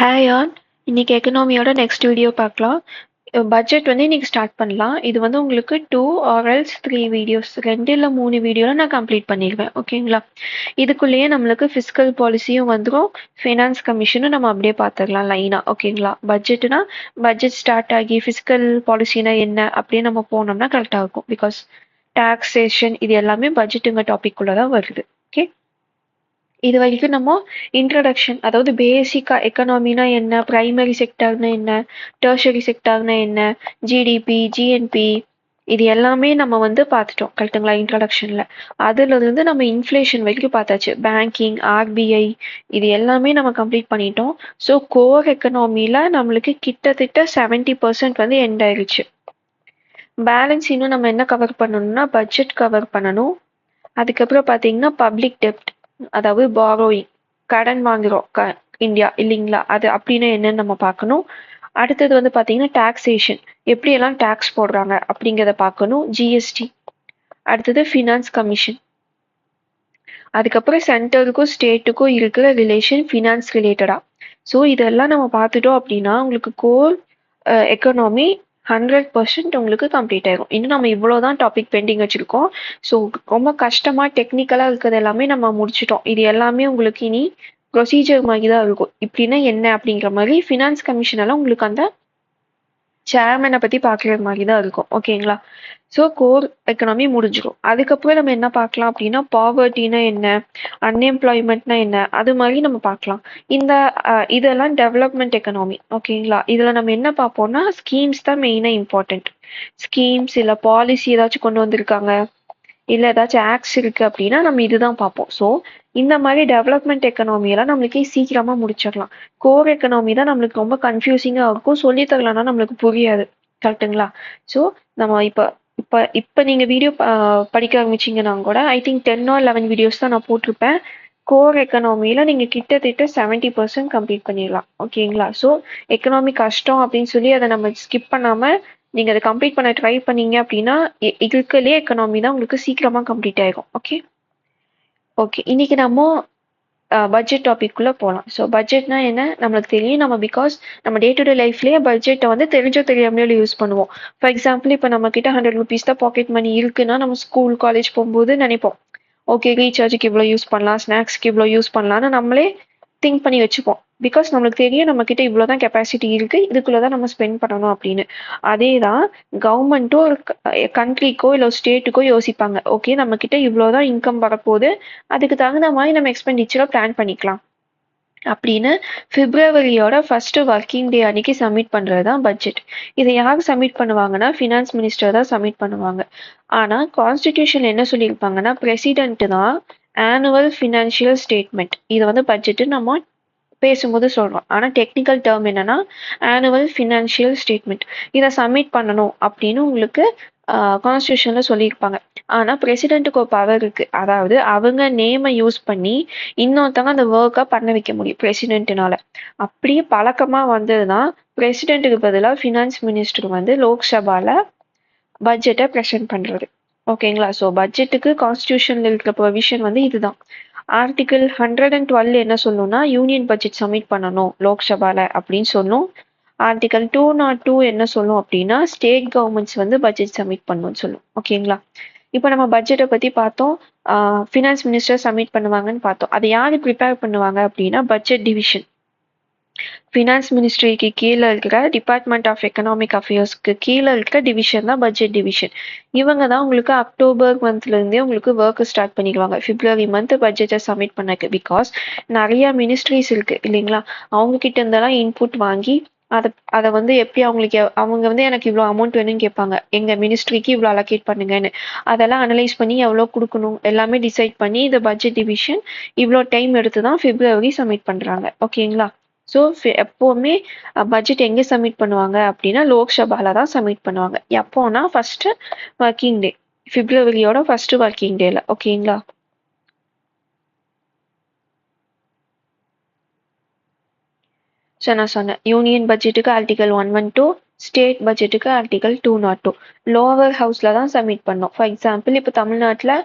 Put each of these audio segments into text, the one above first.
Hi on. இன்னைக்கு எக்கனாமியோட next video பார்க்கலாம். Budget வந்து இன்னைக்கு ஸ்டார்ட் பண்ணலாம். இது வந்து உங்களுக்கு 2 ஆர் எல்ஸ் 3 வீடியோஸ் 2 இல்ல 3 வீடியோல நான் கம்ப்ளீட் பண்ணிடுவேன். ஓகேங்களா? இதுக்குள்ளேயே நம்மளுக்கு ஃபிஸ்கல் பாலிசியும் வந்துரும். ஃபினான்ஸ் கமிஷனும் நம்ம அப்படியே பார்த்துடலாம் லைனா. ஓகேங்களா? பட்ஜெட்னா பட்ஜெட் ஸ்டார்ட் ஆகி ஃபிஸ்கல் பாலிசினா என்ன அப்படியே நம்ம போனோம்னா கரெக்டாக இருக்கும். பிகாஸ் டாக்ஸேஷன் இது எல்லாமே பட்ஜெட்டுங்க டாபிக் குள்ள தான் வருது. ஓகே, இது வரைக்கும் நம்ம இன்ட்ரடக்ஷன், அதாவது பேசிக்கா எக்கனாமினா என்ன, பிரைமரி செக்டார்னா என்ன, டெர்ஷரி செக்டார்னா என்ன, ஜிடிபி, ஜிஎன்பி, இது எல்லாமே நம்ம வந்து பார்த்துட்டோம் கரெக்டுங்களா இன்ட்ரடக்ஷன்ல. அதுல இருந்து நம்ம இன்ஃப்ளேஷன் வரைக்கும் பார்த்தாச்சு. பேங்கிங், ஆர்பிஐ, இது எல்லாமே நம்ம கம்ப்ளீட் பண்ணிட்டோம். ஸோ கோர் எக்கனாமில நம்மளுக்கு கிட்டத்தட்ட 70% வந்து எண்ட் ஆயிடுச்சு. பேலன்ஸ் இன்னும் நம்ம என்ன கவர் பண்ணணும்னா பட்ஜெட் கவர் பண்ணணும். அதுக்கப்புறம் பார்த்தீங்கன்னா பப்ளிக் டெப்ட், அதாவது பாரோயிங், கடன் வாங்குறோம் இந்தியா இல்லைங்களா, அது அப்படின்னு என்னன்னு நம்ம பார்க்கணும். அடுத்தது வந்து பார்த்தீங்கன்னா டாக்ஸேஷன், எப்படியெல்லாம் டேக்ஸ் போடுறாங்க அப்படிங்கிறத பார்க்கணும். ஜிஎஸ்டி, அடுத்தது ஃபினான்ஸ் கமிஷன், அதுக்கப்புறம் சென்டருக்கும் ஸ்டேட்டுக்கும் இருக்கிற ரிலேஷன் ஃபினான்ஸ் ரிலேட்டடா. ஸோ இதெல்லாம் நம்ம பார்த்துட்டோம் அப்படின்னா உங்களுக்கு கோர் எக்கனாமி 100% உங்களுக்கு கம்ப்ளீட் ஆயிரும். இன்னும் நம்ம இவ்வளோதான் டாபிக் பெண்டிங் வச்சிருக்கோம். ஸோ ரொம்ப கஷ்டமா டெக்னிக்கலா இருக்கிறது எல்லாமே நம்ம முடிச்சிட்டோம். இது எல்லாமே உங்களுக்கு இனி ப்ரொசீஜர் மாதிரி தான் இருக்கும். இப்படின்னா என்ன அப்படிங்கிற மாதிரி ஃபினான்ஸ் கமிஷன் எல்லாம் உங்களுக்கு அந்த சேர்மனை பத்தி பார்க்குறது மாதிரி தான் இருக்கும். ஓகேங்களா? ஸோ கோர் எக்கனாமி முடிஞ்சிடும். அதுக்கப்புறம் நம்ம என்ன பார்க்கலாம் அப்படின்னா பாவர்ட்டினா என்ன, அன்எம்ப்ளாய்மெண்ட்னா என்ன, அது மாதிரி நம்ம பார்க்கலாம். இந்த இதெல்லாம் டெவலப்மெண்ட் எக்கனாமி. ஓகேங்களா? இதில் நம்ம என்ன பார்ப்போம்னா ஸ்கீம்ஸ் தான் மெயினாக இம்பார்ட்டண்ட். ஸ்கீம்ஸ் இல்லை பாலிசி ஏதாச்சும் கொண்டு வந்திருக்காங்க, இல்லை ஏதாச்சும் ஆக்ட்ஸ் இருக்கு அப்படின்னா நம்ம இதுதான் பார்ப்போம். ஸோ இந்த மாதிரி டெவலப்மெண்ட் எக்கனாமியெல்லாம் நம்மளுக்கு சீக்கிரமா முடிச்சிடலாம். கோர் எக்கனாமி தான் நம்மளுக்கு ரொம்ப கன்ஃபியூசிங்காக இருக்கும். சொல்லி தரலன்னா நம்மளுக்கு புரியாது. கரெக்டுங்களா? ஸோ நம்ம இப்போ இப்போ இப்போ நீங்கள் வீடியோ படிக்க ஆரம்பிச்சிங்கன்னா கூட ஐ திங்க் 10 or 11 வீடியோஸ் தான் நான் போட்டிருப்பேன். கோர் எக்கனாமியில் நீங்கள் கிட்டத்தட்ட 70% கம்ப்ளீட் பண்ணிடலாம். ஓகேங்களா? ஸோ எக்கனாமி கஷ்டம் அப்படின்னு சொல்லி அதை நம்ம ஸ்கிப் பண்ணாமல் நீங்கள் அதை கம்ப்ளீட் பண்ண ட்ரை பண்ணீங்க அப்படின்னா இதுக்குள்ளேயே எக்கனாமி தான் உங்களுக்கு சீக்கிரமாக கம்ப்ளீட் ஆகிடும். ஓகே ஓகே, இன்னைக்கு நம்ம பட்ஜெட் டாபிக்குள்ளே போகலாம். ஸோ பட்ஜெட்னா என்ன நம்மளுக்கு தெரியும். நம்ம பிகாஸ் நம்ம டே டு டே லைஃப்லேயே பட்ஜெட்டை வந்து தெரிஞ்சோ தெரியாமலே யூஸ் பண்ணுவோம். ஃபார் எக்ஸாம்பிள் இப்போ நம்ம கிட்ட 100 rupees தான் பாக்கெட் மணி இருக்குன்னா நம்ம ஸ்கூல் காலேஜ் போகும்போது நினைப்போம், ஓகே ரீசார்ஜுக்கு இவ்வளோ யூஸ் பண்ணலாம், ஸ்நாக்ஸ்க்கு இவ்வளோ யூஸ் பண்ணலாம்னு நம்மளே திங்க் பண்ணி வச்சுப்போம். பிகாஸ் நம்மளுக்கு தெரியும் நம்ம கிட்ட இவ்வளோதான் கெப்பாசிட்டி இருக்கு, இதுக்குள்ளதான் நம்ம ஸ்பெண்ட் பண்ணணும் அப்படின்னு. அதே தான் கவர்மெண்ட்டும் ஒரு கண்ட்ரிக்கோ இல்லை ஸ்டேட்டுக்கோ யோசிப்பாங்க. ஓகே நம்ம கிட்ட இவ்வளோதான் இன்கம் வரப்போகுது, அதுக்கு தகுந்த மாதிரி நம்ம எக்ஸ்பெண்டிச்சரை பிளான் பண்ணிக்கலாம் அப்படின்னு பிப்ரவரியோட ஃபர்ஸ்ட் ஒர்க்கிங் டே அன்னைக்கு சப்மிட் பண்றது தான் பட்ஜெட். இதை யார் சப்மிட் பண்ணுவாங்கன்னா ஃபினான்ஸ் மினிஸ்டர் தான் சப்மிட் பண்ணுவாங்க. ஆனா கான்ஸ்டிடியூஷன் என்ன சொல்லியிருப்பாங்கன்னா பிரசிடென்ட் தான் ஆனுவல் ஃபினான்ஷியல் ஸ்டேட்மெண்ட், இதை வந்து பட்ஜெட் நம்ம பேசும்போது சொல்றோம். ஆனா டெக்னிக்கல் டேர்ம் என்னன்னா ஆனுவல் ஃபினான்ஷியல் ஸ்டேட்மெண்ட், இதை சப்மிட் பண்ணணும் அப்படின்னு உங்களுக்கு கான்ஸ்டியூஷன்ல சொல்லியிருப்பாங்க. ஆனா பிரசிடென்ட்டுக்கு ஒரு பவர் இருக்கு, அதாவது அவங்க நேமை யூஸ் பண்ணி இன்னொருத்தவங்க அந்த ஒர்க்கை பண்ண வைக்க முடியும் பிரசிடென்ட்னால. அப்படியே பழக்கமா வந்ததுதான் பிரசிடென்ட்டுக்கு பதிலாக ஃபினான்ஸ் மினிஸ்டர் வந்து லோக்சபால பட்ஜெட்டை ப்ரெசென்ட் பண்றது. ஓகேங்களா? ஸோ பட்ஜெட்டுக்கு கான்ஸ்டியூஷன்ல இருக்கிற ப்ரொவிஷன் வந்து இதுதான். ஆர்டிகிள் 112 என்ன சொல்லும்னா யூனியன் பட்ஜெட் சப்மிட் பண்ணணும் லோக்சபால அப்படின்னு சொல்லும். ஆர்டிகல் 202 என்ன சொல்லும் அப்படின்னா ஸ்டேட் கவர்மெண்ட்ஸ் வந்து பட்ஜெட் சப்மிட் பண்ணணும்னு சொல்லும். ஓகேங்களா? இப்போ நம்ம பட்ஜெட்டை பத்தி பார்த்தோம். ஃபினான்ஸ் மினிஸ்டர் சப்மிட் பண்ணுவாங்கன்னு பார்த்தோம். அதை யாரு ப்ரிப்பேர் பண்ணுவாங்க அப்படின்னா பட்ஜெட் டிவிஷன். ஃபினான்ஸ் மினிஸ்ட்ரிக்கு கீழே இருக்கிற டிபார்ட்மெண்ட் ஆஃப் எக்கனாமிக் அஃபேர்ஸ்க்கு கீழே இருக்கிற டிவிஷன் தான் பட்ஜெட் டிவிஷன். இவங்க தான் உங்களுக்கு அக்டோபர் மந்த்ல இருந்தே உங்களுக்கு ஒர்க் ஸ்டார்ட் பண்ணிடுவாங்க. பிப்ரவரி மந்த் பட்ஜெட்டை சப்மிட் பண்ணக்கு. பிகாஸ் நிறைய மினிஸ்ட்ரிஸ் இருக்கு இல்லைங்களா, அவங்க கிட்ட இருந்தெல்லாம் இன்புட் வாங்கி அதை வந்து எப்படி அவங்க வந்து எனக்கு இவ்வளோ அமௌண்ட் வேணும்னு கேட்பாங்க, எங்க மினிஸ்ட்ரிக்கு இவ்வளோ அலோகேட் பண்ணுங்கன்னு. அதெல்லாம் அனலைஸ் பண்ணி எவ்வளோ கொடுக்கணும் எல்லாமே டிசைட் பண்ணி இந்த பட்ஜெட் டிவிஷன் இவ்வளோ டைம் எடுத்து தான் பிப்ரவரி சப்மிட் பண்றாங்க. ஓகேங்களா? ஸோ எப்போவுமே பட்ஜெட் எங்கே சப்மிட் பண்ணுவாங்க அப்படின்னா லோக்சபால தான் சப்மிட் பண்ணுவாங்க. எப்போனா ஃபர்ஸ்ட் ஒர்க்கிங் டே, பிப்ரவரியோட ஃபர்ஸ்ட் ஒர்க்கிங் டேல. ஓகேங்களா? ஸோ நான் சொன்னேன் யூனியன் பட்ஜெட்டுக்கு ஆர்டிகல் 112, ஸ்டேட் பட்ஜெட்டுக்கு ஆர்டிகல் 202 லோவர் ஹவுஸ்ல தான் சப்மிட் பண்ணோம். ஃபார் எக்ஸாம்பிள் இப்போ தமிழ்நாட்டில்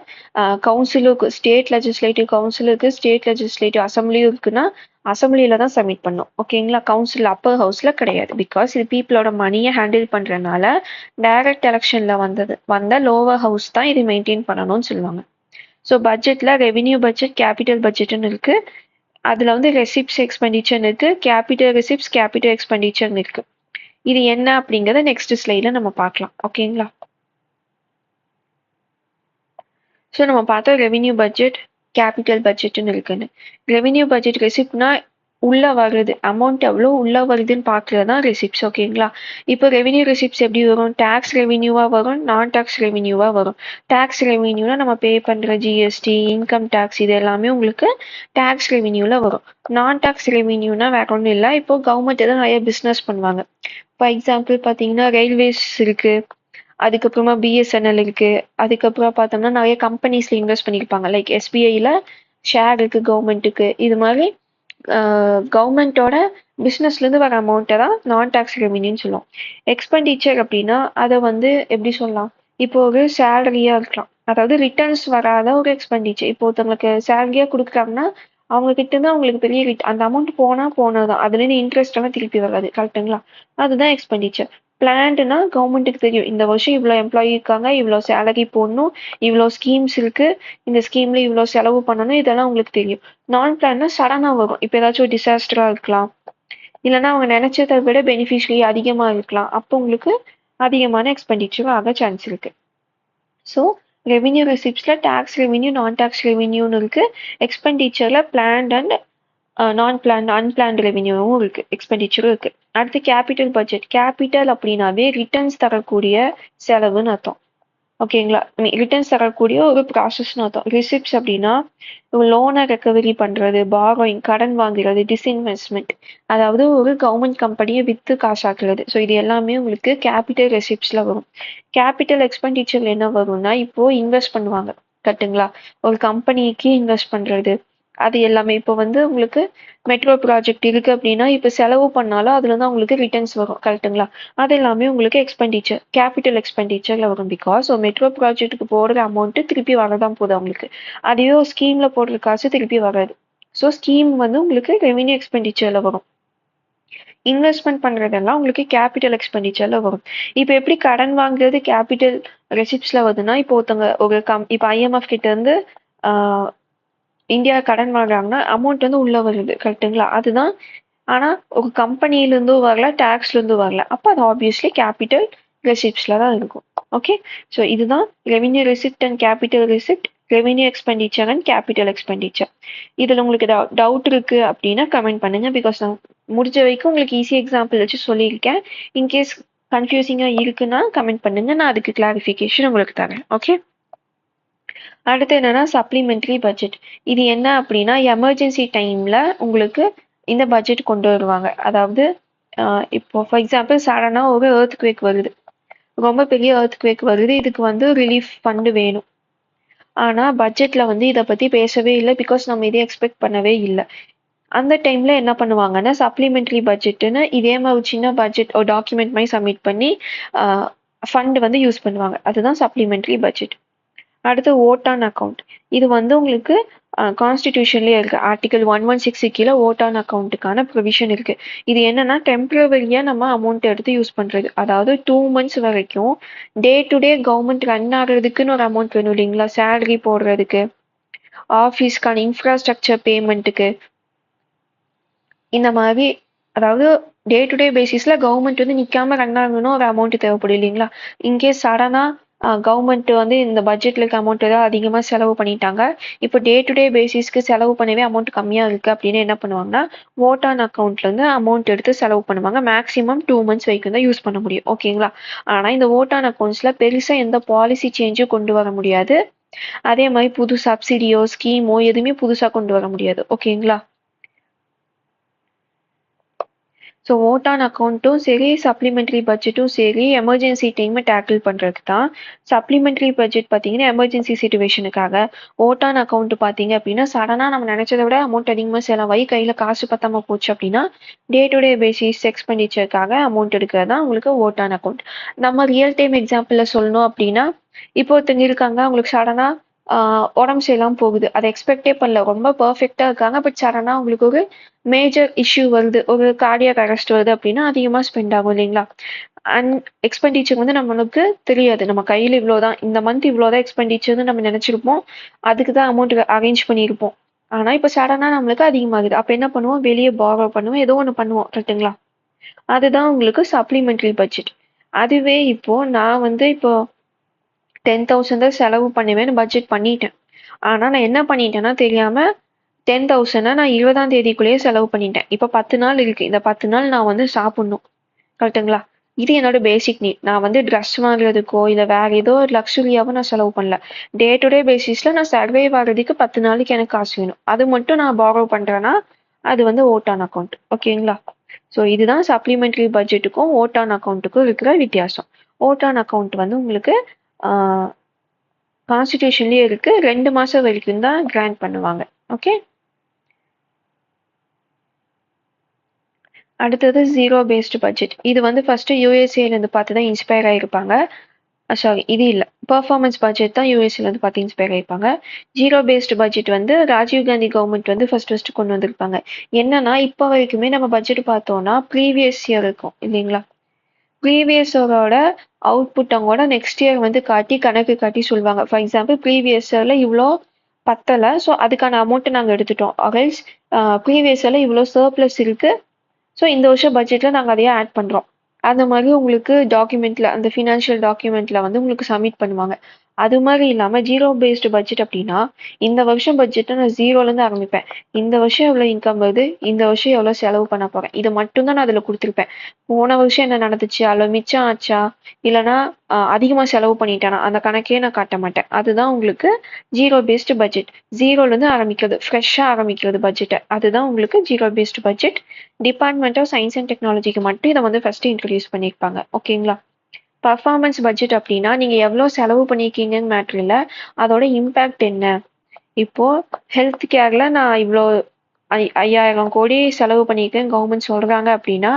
கவுன்சிலுக்கு ஸ்டேட் லெஜிஸ்லேட்டிவ் கவுன்சிலுக்கு ஸ்டேட் லெஜிஸ்லேட்டிவ் அசம்பிளியும் இருக்குன்னா அசம்பிளியில தான் சப்மிட் பண்ணோம். ஓகேங்களா? கவுன்சில் அப்பர் ஹவுஸ்ல கிடையாது. பிகாஸ் இது பீப்புளோட மணியை ஹேண்டில் பண்றதுனால டைரக்ட் எலெக்ஷன்ல வந்த லோவர் ஹவுஸ் தான் இது மெயின்டைன் பண்ணணும்னு சொல்லுவாங்க. ஸோ பட்ஜெட்ல ரெவென்யூ பட்ஜெட் கேபிட்டல் பட்ஜெட்னு இருக்கு. அதுல வந்து ரெசிப்ட்ஸ் எக்ஸ்பெண்டிச்சர் இருக்கு, கேபிட்டல் ரெசிப்ட்ஸ் கேபிட்டல் எக்ஸ்பெண்டிச்சர் இருக்கு. இது என்ன அப்படிங்கறத நெக்ஸ்ட் ஸ்லைட்ல நம்ம பார்க்கலாம். ஓகேங்களா? ஸோ நம்ம பார்த்தோம் ரெவென்யூ பட்ஜெட் கேபிட்டல் பட்ஜெட்னு இருக்குன்னு. ரெவென்யூ பட்ஜெட் ரெசிப்ட்னா உள்ள வருது அமௌண்ட் எவ்வளோ உள்ள வருதுன்னு பார்க்கறது தான் ரெசிப்ட்ஸ். ஓகேங்களா? இப்போ ரெவென்யூ ரெசிப்ட்ஸ் எப்படி வரும்? டேக்ஸ் ரெவென்யூவா வரும், நான் டேக்ஸ் ரெவென்யூவா வரும். டேக்ஸ் ரெவென்யூனா நம்ம பே பண்ற ஜிஎஸ்டி, இன்கம் டேக்ஸ் இது எல்லாமே உங்களுக்கு டேக்ஸ் ரெவென்யூல வரும். நான் டேக்ஸ் ரெவென்யூனா வேற ஒன்றும் இல்லை. இப்போ கவர்மெண்ட் எதாவது நிறைய பிஸ்னஸ் பண்ணுவாங்க. ஃபார் எக்ஸாம்பிள் பார்த்தீங்கன்னா ரயில்வேஸ் இருக்கு, அதுக்கப்புறமா பிஎஸ்என்எல் இருக்கு, அதுக்கப்புறம் பார்த்தோம்னா நிறைய கம்பெனிஸ்ல இன்வெஸ்ட் பண்ணியிருப்பாங்க. லைக் எஸ்பிஐல ஷேர் இருக்கு கவர்மெண்ட்டுக்கு. இது மாதிரி கவர்மெண்ட்டோட பிஸ்னஸ்லேருந்து வர அமௌண்ட்டை தான் நான் டேக்ஸ் ரெவென்யூன்னு சொல்லுவோம். எக்ஸ்பெண்டிச்சர் அப்படின்னா அதை வந்து எப்படி சொல்லலாம்? இப்போ ஒரு சேலரியா இருக்கலாம், அதாவது ரிட்டர்ன்ஸ் வராத ஒரு எக்ஸ்பெண்டிச்சர். இப்போ ஒருத்தவங்களுக்கு சேலரியா கொடுக்குறாங்கன்னா அவங்க கிட்ட இருந்து அவங்களுக்கு பெரிய அந்த அமௌண்ட் போனதுதான், அதுலேருந்து இன்ட்ரெஸ்ட் எல்லாம் திருப்பி வராது. கரெக்டுங்களா? அதுதான் எக்ஸ்பெண்டிச்சர். பிளான்ட்னா கவர்மெண்ட்டுக்கு தெரியும் இந்த வருஷம் இவ்வளோ எம்ப்ளாயி இருக்காங்க, இவ்வளோ சேலரி போடணும், இவ்வளோ ஸ்கீம்ஸ் இருக்கு, இந்த ஸ்கீம்ல இவ்வளோ செலவு பண்ணணும், இதெல்லாம் உங்களுக்கு தெரியும். நான் பிளான்னா சடனா வரும். இப்போ ஏதாச்சும் ஒரு டிசாஸ்டரா இருக்கலாம், இல்லைன்னா அவங்க நினைச்சதை விட பெனிஃபிஷரி அதிகமா இருக்கலாம். அப்போ உங்களுக்கு அதிகமான எக்ஸ்பெண்டிச்சர் ஆக சான்ஸ் இருக்கு. So revenue ரெசிப்ட்ஸ்ல tax revenue non tax ரெவென்யூன்னு இருக்கு. எக்ஸ்பெண்டிச்சர்ல பிளான்ட் அண்ட் அன்பிளான்ட் ரெவென்யூவும் இருக்கு, எக்ஸ்பெண்டிச்சரும் இருக்கு. அடுத்து கேபிட்டல் பட்ஜெட். கேபிட்டல் அப்படின்னாவே ரிட்டர்ன்ஸ் தரக்கூடிய செலவுன்னு அர்த்தம். ஓகேங்களா? ரிட்டர்ன்ஸ் தரக்கூடிய ஒரு ப்ராசஸ்னு அர்த்தம். ரிசிப்ட்ஸ் அப்படின்னா லோனை ரெக்கவரி பண்றது, பாரோயிங் கடன் வாங்குறது, டிஸ்இன்வெஸ்ட்மெண்ட், அதாவது ஒரு கவர்மெண்ட் கம்பெனியை வித்து காசாக்குறது. ஸோ இது எல்லாமே உங்களுக்கு கேபிட்டல் ரெசிப்ட்ஸ்ல வரும். கேபிட்டல் எக்ஸ்பெண்டிச்சர்ல என்ன வரும்னா இப்போ இன்வெஸ்ட் பண்ணுவாங்க. கரெக்ட்டுங்களா? ஒரு கம்பெனிக்கு இன்வெஸ்ட் பண்றது, அது எல்லாமே. இப்போ வந்து உங்களுக்கு மெட்ரோ ப்ராஜெக்ட் இருக்கு அப்படின்னா இப்போ செலவு பண்ணாலும் அதுல இருந்து உங்களுக்கு ரிட்டர்ன்ஸ் வரும். கரெக்ட்டுங்களா? அது எல்லாமே உங்களுக்கு எக்ஸ்பெண்டிச்சர் கேபிட்டல் எக்ஸ்பெண்டிச்சர்ல வரும். பிகாஸ் மெட்ரோ ப்ராஜெக்ட்டுக்கு போடுற அமௌண்ட் திருப்பி வரதான் போகுது அவங்களுக்கு. அதையோ ஸ்கீம்ல போடுற காசு திருப்பி வராது. ஸோ ஸ்கீம் வந்து உங்களுக்கு ரெவென்யூ எக்ஸ்பெண்டிச்சர்ல வரும். இன்வெஸ்ட்மெண்ட் பண்றதெல்லாம் உங்களுக்கு கேபிட்டல் எக்ஸ்பெண்டிச்சர்ல வரும். இப்போ எப்படி கடன் வாங்குறது கேபிட்டல் ரெசிப்ட்ஸ்ல வருதுன்னா, இப்போ ஒருத்தவங்க இப்போ ஐஎம்எஃப் கிட்ட இருந்து இந்தியா கடன் வாங்குறாங்கன்னா அமௌண்ட் வந்து உள்ள வருது. கரெக்ட்டுங்களா? அதுதான். ஆனா ஒரு கம்பெனில இருந்தும் வரல, டேக்ஸ்ல இருந்தும் வரல. அப்ப அது ஆப்வியஸ்லி கேபிட்டல் ரெசிப்ட்ஸ்ல தான் இருக்கும். ஓகே? ஸோ இதுதான் revenue receipt and capital receipt, revenue expenditure and capital expenditure. இதுல உங்களுக்கு டவுட் இருக்கு அப்படின்னா கமெண்ட் பண்ணுங்க. பிகாஸ் நான் முடிஞ்ச வரைக்கும் உங்களுக்கு ஈஸி எக்ஸாம்பிள் வச்சு சொல்லியிருக்கேன். இன்கேஸ் கன்ஃபியூசிங்கா இருக்குன்னா கமெண்ட் பண்ணுங்க, நான் அதுக்கு கிளாரிஃபிகேஷன் உங்களுக்கு தரேன். ஓகே? அடுத்து என்னன்னா சப்ளிமெண்டரி பட்ஜெட். இது என்ன அப்படின்னா எமர்ஜென்சி டைம்ல உங்களுக்கு இந்த பட்ஜெட் கொண்டு வருவாங்க. அதாவது இப்போ ஃபார் எக்ஸாம்பிள் சடனா ஒரு எர்த்குவேக் வருது, ரொம்ப பெரிய எர்த்குவேக் வருது, இதுக்கு வந்து ரிலீஃப் ஃபண்டு வேணும். ஆனா பட்ஜெட்ல வந்து இதை பத்தி பேசவே இல்லை. பிகாஸ் நம்ம இதை எக்ஸ்பெக்ட் பண்ணவே இல்லை. அந்த டைம்ல என்ன பண்ணுவாங்கன்னா சப்ளிமெண்டரி பட்ஜெட்னு இதே மாதிரி சின்ன பட்ஜெட் ஒரு டாக்குமெண்ட் மாதிரி சப்மிட் பண்ணி ஃபண்ட் வந்து யூஸ் பண்ணுவாங்க. அதுதான் சப்ளிமெண்டரி பட்ஜெட். அடுத்து ஓட் ஆன் அக்கௌண்ட். இது வந்து உங்களுக்கு கான்ஸ்டிடியூஷன்லயே இருக்கு. ஆர்டிகல் 116 கீழே ஓட் ஆன் அக்கௌண்ட்டுக்கான ப்ரொவிஷன் இருக்கு. இது என்னன்னா டெம்பரவரியா நம்ம அமௌண்ட் எடுத்து யூஸ் பண்றது. அதாவது 2 months வரைக்கும் day to day government run ஆகுறதுக்குன்னு ஒரு அமௌண்ட் வேணும் இல்லைங்களா? சேலரி போடுறதுக்கு, ஆஃபீஸ்க்கான இன்ஃப்ராஸ்ட்ரக்சர் பேமெண்ட்டுக்கு, இந்த மாதிரி. அதாவது டே டு டே பேசிஸ்ல கவர்மெண்ட் வந்து நிக்காம ரன் ஆகணும்னு ஒரு அமௌண்ட் தேவைப்படும் இல்லைங்களா? இன்கேஸ் சடனா கவர்மெண்ட் வந்து இந்த பட்ஜெட்ல இருக்க அமௌண்ட் ஏதாவது அதிகமா செலவு பண்ணிட்டாங்க, இப்போ டே டு டே பேசிஸ்க்கு செலவு பண்ணவே அமௌண்ட் கம்மியா இருக்கு அப்படின்னு என்ன பண்ணுவாங்கன்னா ஓட் ஆன் அக்கௌண்ட்ல இருந்து அமௌண்ட் எடுத்து செலவு பண்ணுவாங்க. மேக்ஸிமம் 2 months வரைக்கும் தான் யூஸ் பண்ண முடியும். ஓகேங்களா? ஆனா இந்த ஓட் ஆன் அக்கௌண்ட்ஸ்ல பெருசா எந்த பாலிசி சேஞ்சும் கொண்டு வர முடியாது. அதே மாதிரி புது சப்சிடியோ ஸ்கீமோ எதுவுமே புதுசா கொண்டு வர முடியாது. ஓகேங்களா? ஸோ ஓட்டான் அக்கௌண்ட்டும் சரி, சப்ளிமெண்ட்ரி பட்ஜெட்டும் சரி, எமர்ஜென்சி டைமை டேக்கிள் பண்ணுறதுக்கு தான். சப்ளிமெண்ட்ரி பட்ஜெட் பார்த்தீங்கன்னா எமர்ஜென்சி சிச்சுவேஷனுக்காக. ஓட்டான் அக்கௌண்ட் பார்த்தீங்க அப்படின்னா சடனாக நம்ம நினச்சதை விட அமௌண்ட் அதிகமாக செலவாகி கையில் காசு பத்தாம போச்சு அப்படின்னா டே டு டே பேசிஸ் எக்ஸ்பெண்டிச்சருக்காக அமௌண்ட் எடுக்கிறது தான் உங்களுக்கு ஓட்டான் அக்கௌண்ட். நம்ம ரியல் டைம் எக்ஸாம்பிளில் சொல்லணும் அப்படின்னா இப்போ ஒருத்தங்க இருக்காங்க, அவங்களுக்கு சடனாக உடம்பு சரியில்லாமல் போகுது. அதை எக்ஸ்பெக்டே பண்ணல, ரொம்ப பர்ஃபெக்டாக இருக்காங்க. பட் சடனாக அவங்களுக்கு ஒரு மேஜர் இஷ்யூ வருது, ஒரு கார்டியாக் அரெஸ்ட் வருது அப்படின்னா அதிகமாக ஸ்பெண்ட் ஆகும் இல்லைங்களா? அண்ட் எக்ஸ்பெண்டிச்சர் வந்து நம்மளுக்கு தெரியாது, நம்ம கையில் இவ்வளோதான், இந்த மந்த் இவ்வளோதான் எக்ஸ்பெண்டிச்சர்னு நம்ம நினச்சிருப்போம், அதுக்கு தான் அமௌண்ட் அரேஞ்ச் பண்ணியிருப்போம். ஆனால் இப்போ சடனாக நம்மளுக்கு அதிகமாகுது. அப்போ என்ன பண்ணுவோம், வெளியே பாரோ பண்ணுவோம், ஏதோ ஒன்று பண்ணுவோம், கரெக்டுங்களா? அதுதான் உங்களுக்கு சப்ளிமெண்ட்ரி பட்ஜெட். அதுவே இப்போ நான் வந்து இப்போ 10,000 தான் செலவு பண்ணுவேன்னு பட்ஜெட் பண்ணிட்டேன். ஆனால் நான் என்ன பண்ணிட்டேன்னா தெரியாமல் 10,000 நான் 20ஆம் தேதிக்குள்ளேயே செலவு பண்ணிட்டேன். இப்போ 10 நாள் இருக்கு, இந்த 10 நாள் நான் வந்து சாப்பிடணும், கரெக்டுங்களா? இது என்னோட பேசிக் நீட். நான் வந்து ட்ரெஸ் வாங்குறதுக்கோ இல்லை வேற ஏதோ ஒரு லக்ஸுரியாவோ நான் செலவு பண்ணல. டே டு டே பேசிஸில் நான் சர்வைவ் ஆகிறதுக்கு 10 நாளைக்கு எனக்கு காசு வேணும், அது மட்டும் நான் பாரோ பண்ணுறேன்னா அது வந்து ஓட்டான் அக்கௌண்ட். ஓகேங்களா? ஸோ இதுதான் சப்ளிமெண்ட்ரி பட்ஜெட்டுக்கும் ஓட்டான் அக்கௌண்ட்டுக்கும் இருக்கிற வித்தியாசம். ஓட்டான் அக்கௌண்ட் வந்து உங்களுக்கு கான்ஸ்டிடியூஷன்லேயே இருக்கு, 2 மாதம் வரைக்கும் தான் கிராண்ட் பண்ணுவாங்க. ஓகே, அடுத்தது ஜீரோ பேஸ்டு பட்ஜெட். இது வந்து ஃபர்ஸ்ட் யூஎஸ்ஏலேருந்து பார்த்து தான் இன்ஸ்பயர் ஆகிருப்பாங்க. சாரி, இது இல்லை, பர்ஃபார்மன்ஸ் பட்ஜெட் தான் யூஎஸ்ஏலேருந்து பார்த்து இன்ஸ்பயர் ஆகிருப்பாங்க. ஜீரோ பேஸ்டு பட்ஜெட் வந்து ராஜீவ் காந்தி கவர்மெண்ட் வந்து ஃபர்ஸ்ட் கொண்டு வந்திருப்பாங்க. என்னன்னா இப்போ வரைக்குமே நம்ம பட்ஜெட் பார்த்தோம்னா ப்ரீவியஸ் இயர் இருக்கும் இல்லைங்களா? ப்ரீவியஸ் இயரோட அவுட்புட் அவங்களோட நெக்ஸ்ட் இயர் வந்து காட்டி கணக்கு காட்டி சொல்லுவாங்க. ஃபார் எக்ஸாம்பிள் ப்ரீவியஸ் இயரில் இவ்வளோ பத்தலை, ஸோ அதுக்கான அமௌண்ட்டை நாங்கள் எடுத்துட்டோம். அகைல்ஸ் ப்ரீவியஸ் இயரில் இவ்வளோ சர்ப்ளஸ் இருக்குது, ஸோ இந்த வருஷம் பட்ஜெட்டில் நாங்கள் அதையே ஆட் பண்ணுறோம். அந்த மாதிரி உங்களுக்கு டாக்குமெண்ட்டில், அந்த ஃபினான்ஷியல் டாக்குமெண்ட்டில் வந்து உங்களுக்கு சப்மிட் பண்ணுவாங்க. அது மாதிரி இல்லாமல் ஜீரோ பேஸ்டு பட்ஜெட் அப்படின்னா இந்த வருஷம் பட்ஜெட்டை நான் ஜீரோலேருந்து ஆரம்பிப்பேன். இந்த வருஷம் எவ்வளோ இன்கம் வருது, இந்த வருஷம் எவ்வளோ செலவு பண்ண போகிறேன், இதை மட்டும்தான் நான் அதில் கொடுத்துருப்பேன். போன வருஷம் என்ன நடந்துச்சு, அதில் மிச்சம் ஆச்சா இல்லைனா அதிகமாக செலவு பண்ணிட்டேனா, அந்த கணக்கே நான் காட்ட மாட்டேன். அதுதான் உங்களுக்கு ஜீரோ பேஸ்டு பட்ஜெட். ஜீரோலேருந்து ஆரம்பிக்கிறது, ஃப்ரெஷ்ஷாக ஆரம்பிக்கிறது பட்ஜெட்டை, அதுதான் உங்களுக்கு zero based budget. Department of science and டெக்னாலஜிக்கு மட்டும் இதை வந்து ஃபர்ஸ்ட் இன்ட்ரடியூஸ் பண்ணியிருப்பாங்க. ஓகேங்களா? பர்ஃபார்மன்ஸ் பட்ஜெட் அப்படின்னா நீங்கள் எவ்வளோ செலவு பண்ணியிருக்கீங்கன்னு மேட்ரு இல்லை, அதோட இம்பேக்ட் என்ன. இப்போ ஹெல்த் கேரில் நான் இவ்வளோ 5,000 கோடி செலவு பண்ணியிருக்கேன் கவர்மெண்ட் சொல்கிறாங்க அப்படின்னா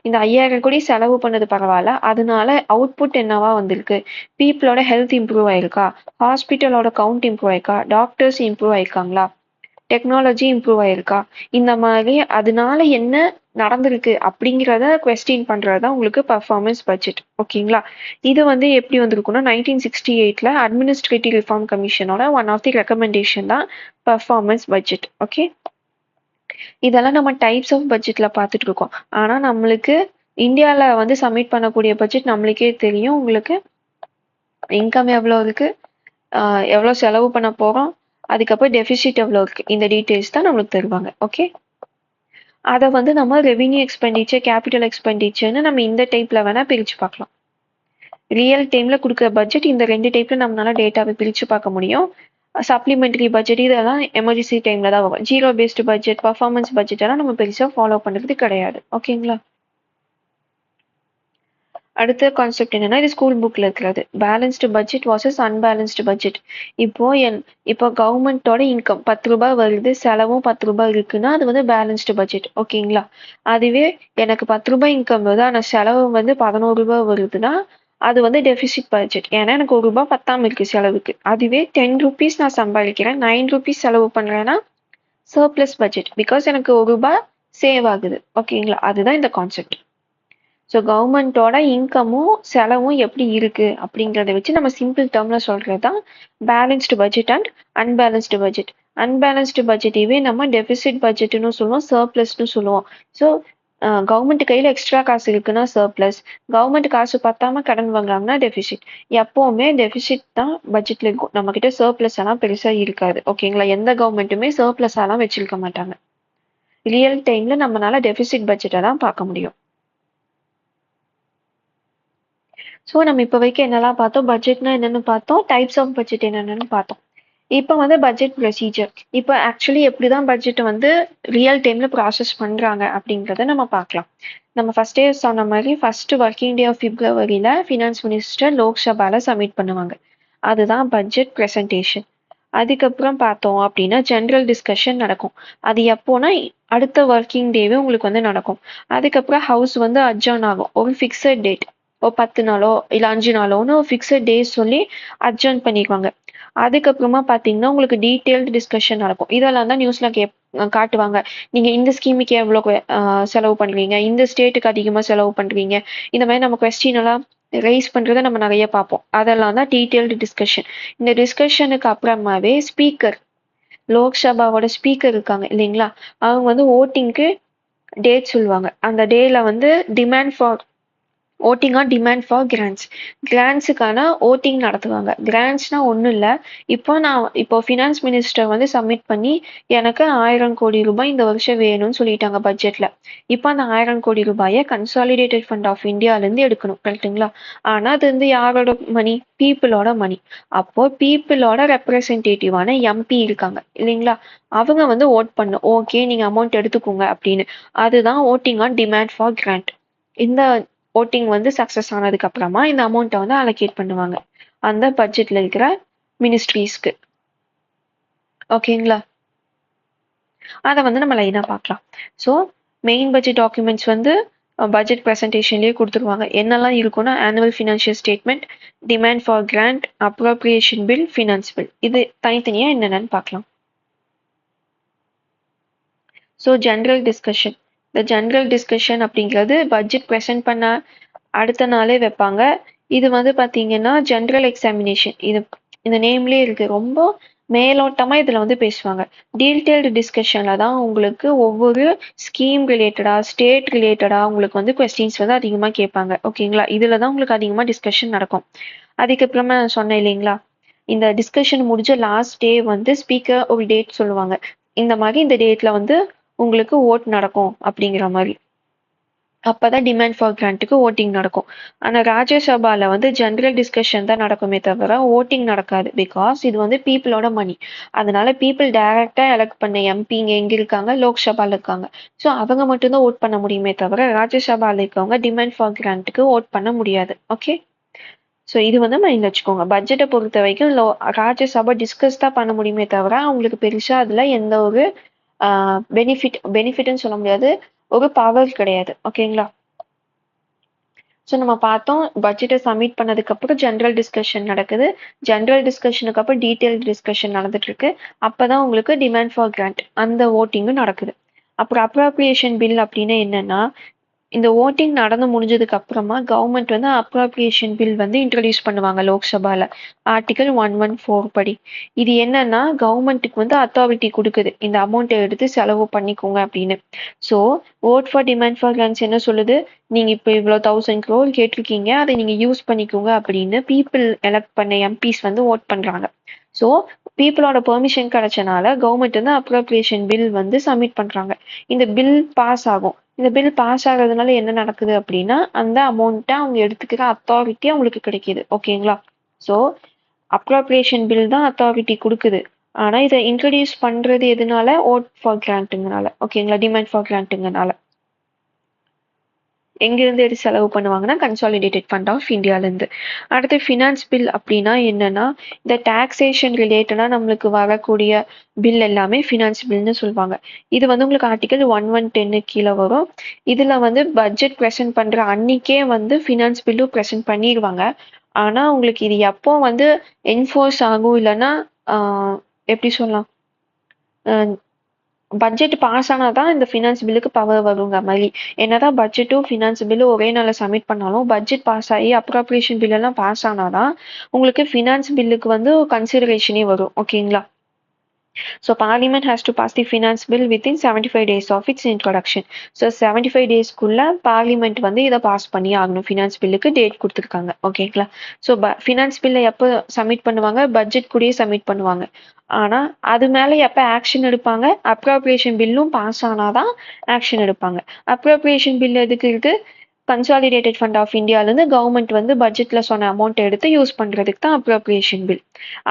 இந்த 5,000 கோடி செலவு பண்ணது பரவாயில்ல, அதனால அவுட்புட் என்னவா வந்திருக்கு, பீப்புளோட ஹெல்த் இம்ப்ரூவ் ஆயிருக்கா, ஹாஸ்பிட்டலோட கவுண்ட் இம்ப்ரூவ் ஆயிருக்கா, டாக்டர்ஸ் இம்ப்ரூவ் ஆயிருக்காங்களா, டெக்னாலஜி இம்ப்ரூவ் ஆயிருக்கா, இந்த மாதிரி அதனால என்ன நடந்திருக்கு அப்படிங்கிறத கொஸ்டின் பண்றது தான் உங்களுக்கு பர்ஃபார்மன்ஸ் பட்ஜெட். ஓகேங்களா? இது வந்து எப்படி வந்திருக்குன்னா 1968 அட்மினிஸ்ட்ரேட்டிவ் ரிஃபார்ம் கமிஷனோட ஒன் ஆஃப் தி ரெக்கமெண்டேஷன் தான் பர்ஃபார்மன்ஸ் பட்ஜெட். ஓகே, இதெல்லாம் நம்ம டைப்ஸ் ஆஃப் பட்ஜெட்ல பார்த்துட்டு இருக்கோம். ஆனா நம்மளுக்கு இந்தியாவில் வந்து சப்மிட் பண்ணக்கூடிய பட்ஜெட் நம்மளுக்கே தெரியும். உங்களுக்கு இன்கம் எவ்வளோ இருக்கு, எவ்வளோ செலவு பண்ண போறோம், அதுக்கப்புறம் டெபிசிட் எவ்வளோ இருக்கு, இந்த டீட்டெயில்ஸ் தான் நம்மளுக்கு தருவாங்க. ஓகே, அதை வந்து நம்ம ரெவென்யூ எக்ஸ்பெண்டிச்சர், கேபிட்டல் எக்ஸ்பெண்டிச்சர்னு நம்ம இந்த டைப்ல வேணா பிரிச்சு பார்க்கலாம். ரியல் டைம்ல கொடுக்குற பட்ஜெட் இந்த 2 டைப்ல நம்மளால டேட்டாவை பிரிச்சு பார்க்க முடியும். சப்ளிமெண்டரி பட்ஜெட் இதெல்லாம் எமர்ஜென்சி டைம்ல தான் வரும். Zero based budget, performance budget எல்லாம் நம்ம பெருசா ஃபாலோ பண்றது கிடையாது. ஓகேங்களா? அடுத்த கான்செப்ட் என்னன்னா, இது ஸ்கூல் புக்ல இருக்கிறது, balanced budget versus unbalanced budget. இப்போ கவர்மெண்டோட இன்கம் 10 ரூபாய் வருது, செலவும் 10 ரூபாய் இருக்குன்னா அது வந்து பேலன்ஸ்டு பட்ஜெட். ஓகேங்களா? அதுவே எனக்கு 10 ரூபாய் இன்கம் வருது ஆனா செலவு வந்து 11 ரூபாய் வருதுன்னா அது வந்து டெபிசிட் பட்ஜெட். ஏன்னா எனக்கு 1 ரூபாய் பத்தாம இருக்கு செலவுக்கு. அதுவே 10 rupees நான் சம்பாதிக்கிறேன், 9 rupees செலவு பண்றேன்னா சர்ப்ளஸ் பட்ஜெட், பிகாஸ் எனக்கு 1 ரூபாய் சேவ் ஆகுது. ஓகேங்களா? அதுதான் இந்த கான்செப்ட். ஸோ கவர்மெண்ட்டோட இன்கமும் செலவும் எப்படி இருக்கு அப்படிங்கிறத வச்சு நம்ம சிம்பிள் டேர்ம்ல சொல்றது தான் balanced budget and unbalanced budget. Unbalanced பட்ஜெட்டையே நம்ம டெபிசிட் பட்ஜெட்னு சொல்லுவோம், சர்ப்ளஸ்னு சொல்லுவோம். ஸோ கவர்மெண்ட் கையில் எக்ஸ்ட்ரா காசு இருக்குன்னா சர்ப்ளஸ், கவர்மெண்ட் காசு பத்தாம கடன் வாங்குறாங்கன்னா டெபிசிட். எப்பவுமே டெபிசிட் தான் பட்ஜெட்ல இருக்கும், நம்ம கிட்ட சர்ப்ளஸ் எல்லாம் பெருசா இருக்காது. ஓகேங்களா? எந்த கவர்மெண்ட்டுமே சர்ப்ளஸ் எல்லாம் வச்சிருக்க மாட்டாங்க. ரியல் டைம்ல நம்மளால டெபிசிட் பட்ஜெட்டை தான் பார்க்க முடியும். ஸோ நம்ம இப்போ வரைக்கும் என்னெல்லாம் பார்த்தோம், பட்ஜெட்னா என்னென்னு பார்த்தோம், டைப்ஸ் ஆஃப் பட்ஜெட் என்னென்னு பார்த்தோம். இப்போ வந்து பட்ஜெட் ப்ரொசீஜர். இப்போ ஆக்சுவலி எப்படிதான் பட்ஜெட்டை வந்து ரியல் டைம்ல ப்ராசஸ் பண்றாங்க அப்படிங்கிறத நம்ம பார்க்கலாம். நம்ம ஃபர்ஸ்டே சொன்ன மாதிரி ஃபர்ஸ்ட் ஒர்க்கிங் டே ஆஃப் பிப்ரவரியில ஃபினான்ஸ் மினிஸ்டர் லோக்சபால சப்மிட் பண்ணுவாங்க. அதுதான் பட்ஜெட் ப்ரெசன்டேஷன். அதுக்கப்புறம் பார்த்தோம் அப்படின்னா ஜென்ரல் டிஸ்கஷன் நடக்கும். அது எப்போனா அடுத்த ஒர்க்கிங் டேவே உங்களுக்கு வந்து நடக்கும். அதுக்கப்புறம் ஹவுஸ் வந்து அட்ஜர்ன் ஆகும். ஒரு ஃபிக்ஸட் டேட், ஒரு 10 நாளோ இல்லை 5 நாளோன்னு ஒரு ஃபிக்ஸட் டே சொல்லி அட்ஜர்ன் பண்ணிக்குவாங்க. அதுக்கப்புறமா பார்த்தீங்கன்னா உங்களுக்கு டீட்டெயில்டு டிஸ்கஷன் நடக்கும். இதெல்லாம் தான் நியூஸ்ல காட்டுவாங்க. நீங்க இந்த ஸ்கீமுக்கு எவ்வளோ செலவு பண்ணுவீங்க, இந்த ஸ்டேட்டுக்கு அதிகமா செலவு பண்ணுவீங்க, இந்த மாதிரி நம்ம கொஸ்டின் எல்லாம் ரைஸ் பண்றதை நம்ம நிறைய பார்ப்போம். அதெல்லாம் தான் டீட்டெயில்டு டிஸ்கஷன். இந்த டிஸ்கஷனுக்கு அப்புறமாவே ஸ்பீக்கர், லோக்சபாவோட ஸ்பீக்கர் இருக்காங்க இல்லைங்களா, அவங்க வந்து ஓட்டிங்க்கு டேட் சொல்லுவாங்க. அந்த டேல வந்து demand for voting on demand for grants, கிராண்ட்ஸுக்கான ஓட்டிங் நடத்துவாங்க. கிராண்ட்ஸ்னா ஒன்றும் இல்லை, இப்போ ஃபினான்ஸ் மினிஸ்டர் வந்து சப்மிட் பண்ணி எனக்கு 1000 கோடி ரூபாய் இந்த வருஷம் வேணும்னு சொல்லிட்டாங்க பட்ஜெட்ல. இப்போ அந்த 1000 கோடி ரூபாயை கன்சாலிடேட்டட் ஃபண்ட் ஆஃப் இந்தியாவிலேருந்து எடுக்கணும், கரெக்டுங்களா? ஆனால் அது வந்து யாரோட மணி? பீப்புளோட மணி. அப்போ பீப்புளோட ரெப்ரசன்டேட்டிவான எம்பி இருக்காங்க இல்லைங்களா, அவங்க வந்து ஓட் பண்ணும், ஓகே நீங்க அமௌண்ட் எடுத்துக்கோங்க அப்படின்னு. அதுதான் voting on demand for grant. இந்த ஓட்டிங் வந்து சக்ஸஸ் ஆனதுக்கு அப்புறமா இந்த அமௌண்ட்டை வந்து அலோகேட் பண்ணுவாங்க அந்த பட்ஜெட்ல இருக்கிற மினிஸ்ட்ரீஸ்க்கு. ஓகேங்களா, அதை வந்து நம்ம லைனா பார்க்கலாம். ஸோ மெயின் பட்ஜெட் டாக்குமெண்ட்ஸ் வந்து பட்ஜெட் ப்ரெசன்டேஷன்லேயே கொடுத்துருவாங்க. என்னெல்லாம் இருக்குன்னா annual financial statement, demand for grant, appropriation bill, finance bill. இது தனித்தனியா என்னென்னு பார்க்கலாம். So general discussion. இந்த ஜென்ரல் டிஸ்கஷன் அப்படிங்கிறது பட்ஜெட் ப்ரெசென்ட் பண்ண அடுத்த நாளே வைப்பாங்க. இது வந்து பார்த்தீங்கன்னா ஜென்ரல் எக்ஸாமினேஷன். இது இந்த நேம்லேயே இருக்கு, ரொம்ப மேலோட்டமாக இதில் வந்து பேசுவாங்க. டீட்டெயில்டு டிஸ்கஷனில் தான் உங்களுக்கு ஒவ்வொரு ஸ்கீம் ரிலேட்டடாக, ஸ்டேட் ரிலேட்டடாக உங்களுக்கு வந்து கொஸ்டின்ஸ் வந்து அதிகமாக கேட்பாங்க. ஓகேங்களா, இதில் தான் உங்களுக்கு அதிகமாக டிஸ்கஷன் நடக்கும். அதுக்கப்புறமா நான் சொன்னேன் இல்லைங்களா, இந்த டிஸ்கஷன் முடிஞ்ச லாஸ்ட் டே வந்து ஸ்பீக்கர் ஒரு டேட் சொல்லுவாங்க. இந்த மாதிரி இந்த டேட்ல வந்து உங்களுக்கு ஓட் நடக்கும் அப்படிங்கிற மாதிரி. அப்பதான் டிமாண்ட் ஃபார் கிராண்ட்டுக்கு ஓட்டிங் நடக்கும். ஆனா ராஜ்யசபால வந்து ஜென்ரல் டிஸ்கஷன் தான் நடக்குமே தவிர ஓட்டிங் நடக்காது. பிகாஸ் இது வந்து பீப்புளோட மணி. அதனால பீப்புள் டைரக்டா எலெக்ட் பண்ண எம்பிங்க எங்க இருக்காங்க? லோக்சபால இருக்காங்க. ஸோ அவங்க மட்டும்தான் ஓட் பண்ண முடியுமே தவிர ராஜ்யசபால இருக்கவங்க டிமாண்ட் ஃபார் கிராண்ட்டுக்கு ஓட் பண்ண முடியாது. ஓகே, ஸோ இது வந்து மைண்ட்ல வச்சுக்கோங்க. பட்ஜெட்டை பொறுத்த வரைக்கும் ராஜ்யசபா டிஸ்கஸ் தான் பண்ண முடியுமே தவிர அவங்களுக்கு பெருசா அதுல எந்த ஒரு பெனிஃபிட்னு சொல்ல முடியாது, ஒரு பவர் கிடையாது. ஓகேங்களா, ஸோ நம்ம பார்த்தோம் பட்ஜெட்டை சப்மிட் பண்ணதுக்கு அப்புறம் ஜென்ரல் டிஸ்கஷன் நடக்குது. ஜென்ரல் டிஸ்கஷனுக்கு அப்புறம் டீட்டெயில் டிஸ்கஷன் நடந்துட்டு இருக்கு. அப்பதான் உங்களுக்கு டிமாண்ட் ஃபார் கிராண்ட் அந்த ஓட்டிங்கும் நடக்குது. அப்புறம் அப்ராப்ரியேஷன் பில் அப்படின்னா என்னன்னா, இந்த ஓட்டிங் நடந்து முடிஞ்சதுக்கு அப்புறமா கவர்மெண்ட் வந்து அப்ராப்ரியேஷன் பில் வந்து இன்ட்ரடியூஸ் பண்ணுவாங்க லோக்சபால, ஆர்டிகல் 114 படி. இது என்னன்னா கவர்மெண்ட்டுக்கு வந்து அத்தாரிட்டி கொடுக்குது, இந்த அமௌண்ட்டை எடுத்து செலவு பண்ணிக்கோங்க அப்படின்னு. So vote for demand for grants என்ன சொல்லுது? நீங்க இப்போ இவ்வளோ 1000 crore கேட்டிருக்கீங்க, அதை நீங்க யூஸ் பண்ணிக்கோங்க அப்படின்னு பீப்புள் எலெக்ட் பண்ண எம்பிஸ் வந்து ஓட் பண்றாங்க. ஸோ பீப்புளோட பெர்மிஷன் கிடைச்சனால கவர்மெண்ட் வந்து அப்ரோப்ரியேஷன் பில் வந்து சப்மிட் பண்றாங்க. இந்த பில் பாஸ் ஆகும். இந்த பில் பாஸ் ஆகிறதுனால என்ன நடக்குது அப்படின்னா அந்த அமௌண்ட்டை அவங்க எடுத்துக்கிற அத்தாரிட்டி அவங்களுக்கு கிடைக்கிது. ஓகேங்களா, ஸோ அப்ரோப்ரியேஷன் பில் தான் அத்தாரிட்டி கொடுக்குது. ஆனா இதை இன்ட்ரடியூஸ் பண்றது எதனால? ஓட் ஃபார் கிராண்ட்டுங்கனால. ஓகேங்களா, டிமாண்ட் ஃபார் கிராண்ட்டுங்கனால. எங்கிருந்து எடுத்து செலவு பண்ணுவாங்கன்னா கன்சாலிடேட்டட் ஃபண்ட் ஆஃப் இந்தியாவிலேருந்து. அடுத்து ஃபினான்ஸ் பில் அப்படின்னா என்னன்னா, இந்த டாக்ஸேஷன் ரிலேட்டடாக நம்மளுக்கு வரக்கூடிய பில் எல்லாமே ஃபினான்ஸ் பில்னு சொல்லுவாங்க. இது வந்து உங்களுக்கு ஆர்டிகல் 1110 கீழே வரும். இதில் வந்து பட்ஜெட் ப்ரெசென்ட் பண்ணுற அன்னைக்கே வந்து ஃபினான்ஸ் பில்லும் ப்ரெசென்ட் பண்ணிடுவாங்க. ஆனால் உங்களுக்கு இது எப்போ வந்து என்ஃபோர்ஸ் ஆகும், இல்லைன்னா எப்படி சொல்லலாம், பட்ஜெட் பாஸ் ஆனாதான் இந்த ஃபினான்ஸ் பில்லுக்கு பவர் வருங்க மாதிரி. என்னதான் பட்ஜெட்டும் ஃபினான்ஸ் பில்லும் ஒரே நாளில் சப்மிட் பண்ணாலும் பட்ஜெட் பாஸ் ஆகி அப்ராப்ரியேஷன் பில் எல்லாம் பாஸ் ஆனாதான் உங்களுக்கு ஃபினான்ஸ் பில்லுக்கு வந்து கன்சிடரேஷனே வரும். ஓகேங்களா, so parliament has to pass the finance bill within 75 days of its introduction. So 75 daysக்குள்ள பார்லிமெண்ட் வந்து இதை பாஸ் பண்ணி ஆகணும். ஃபினான்ஸ் பில்லுக்கு டேட் கொடுத்துருக்காங்க. ஓகேங்களா, ஸோ ஃபினான்ஸ் பில்லை எப்போ சப்மிட் பண்ணுவாங்க? பட்ஜெட் கூடயே சப்மிட் பண்ணுவாங்க. ஆனா அது மேல எப்ப ஆக்ஷன் எடுப்பாங்க? அப்ராப்ரியேஷன் பில்லும் பாஸ் ஆனாதான் ஆக்ஷன் எடுப்பாங்க. அப்ராப்ரியேஷன் பில் எதுக்கு இருக்கு? கன்சாலிடேட்டட் ஃபண்ட் ஆஃப் இந்தியாவிலேருந்து கவர்மெண்ட் வந்து பட்ஜெட்டில் சொன்ன அமௌண்ட் எடுத்து யூஸ் பண்ணுறதுக்கு தான் அப்ரோப்ரியேஷன் பில்.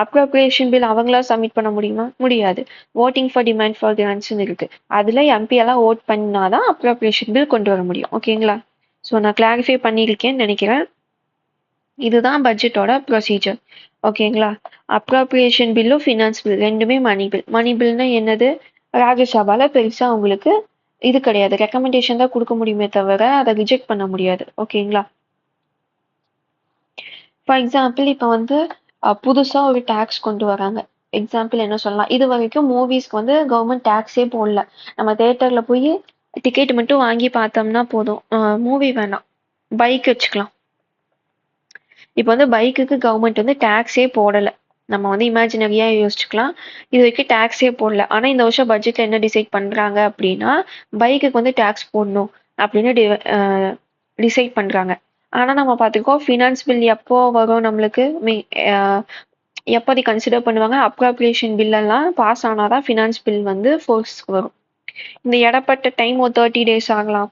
அப்ரோப்ரியேஷன் பில் அவங்களா சப்மிட் பண்ண முடியுமா? முடியாது. ஓட்டிங் ஃபார் டிமாண்ட் ஃபார் கிராண்ட்ஸ்னு இருக்கு. அதில் எம்பி எல்லாம் ஓட் பண்ணாதான் அப்ரோப்ரியேஷன் பில் கொண்டு வர முடியும். ஓகேங்களா? ஸோ நான் கிளாரிஃபை பண்ணியிருக்கேன்னு நினைக்கிறேன். இதுதான் பட்ஜெட்டோட ப்ரொசீஜர். ஓகேங்களா? அப்ரோப்ரியேஷன் பில்லும் ஃபினான்ஸ் பில் ரெண்டுமே மணி பில். மணி பில்னா என்னது? ராஜ்யசபால பெருசா உங்களுக்கு இது கிடையாது, ரெக்கமெண்டேஷன் தான் கொடுக்க முடியுமே தவிர அதை ரிஜெக்ட் பண்ண முடியாது. ஓகேங்களா? ஃபார் எக்ஸாம்பிள் இப்போ வந்து புதுசா ஒரு டேக்ஸ் கொண்டு வராங்க. எக்ஸாம்பிள் என்ன சொல்லலாம், இது வரைக்கும் மூவிஸ்க்கு வந்து கவர்மெண்ட் டேக்ஸே போடல. நம்ம தேட்டர்ல போய் டிக்கெட் மட்டும் வாங்கி பார்த்தோம்னா போதும். மூவி வேணாம், பைக் வச்சுக்கலாம். இப்போ வந்து பைக்குக்கு கவர்மெண்ட் வந்து டேக்ஸே போடல. நம்ம வந்து இமேஜினரியா யோசிச்சுக்கலாம். இது வரைக்கும் டேக்ஸே போடல. ஆனா இந்த வருஷம் பட்ஜெட்ல என்ன டிசைட் பண்றாங்க அப்படின்னா, பைக்குக்கு வந்து டேக்ஸ் போடணும் அப்படின்னு டிசைட் பண்றாங்க. ஆனா நம்ம பார்த்துக்கோ, ஃபினான்ஸ் பில் எப்போ வரும் நம்மளுக்கு? எப்போ அதை கன்சிடர் பண்ணுவாங்க? அப்ராப்ரியேஷன் பில் எல்லாம் பாஸ் ஆனாதான் ஃபினான்ஸ் பில் வந்து ஃபோர்ஸ்க்கு வரும். இந்த இடப்பட்ட டைம் ஒரு 30 days ஆகலாம்,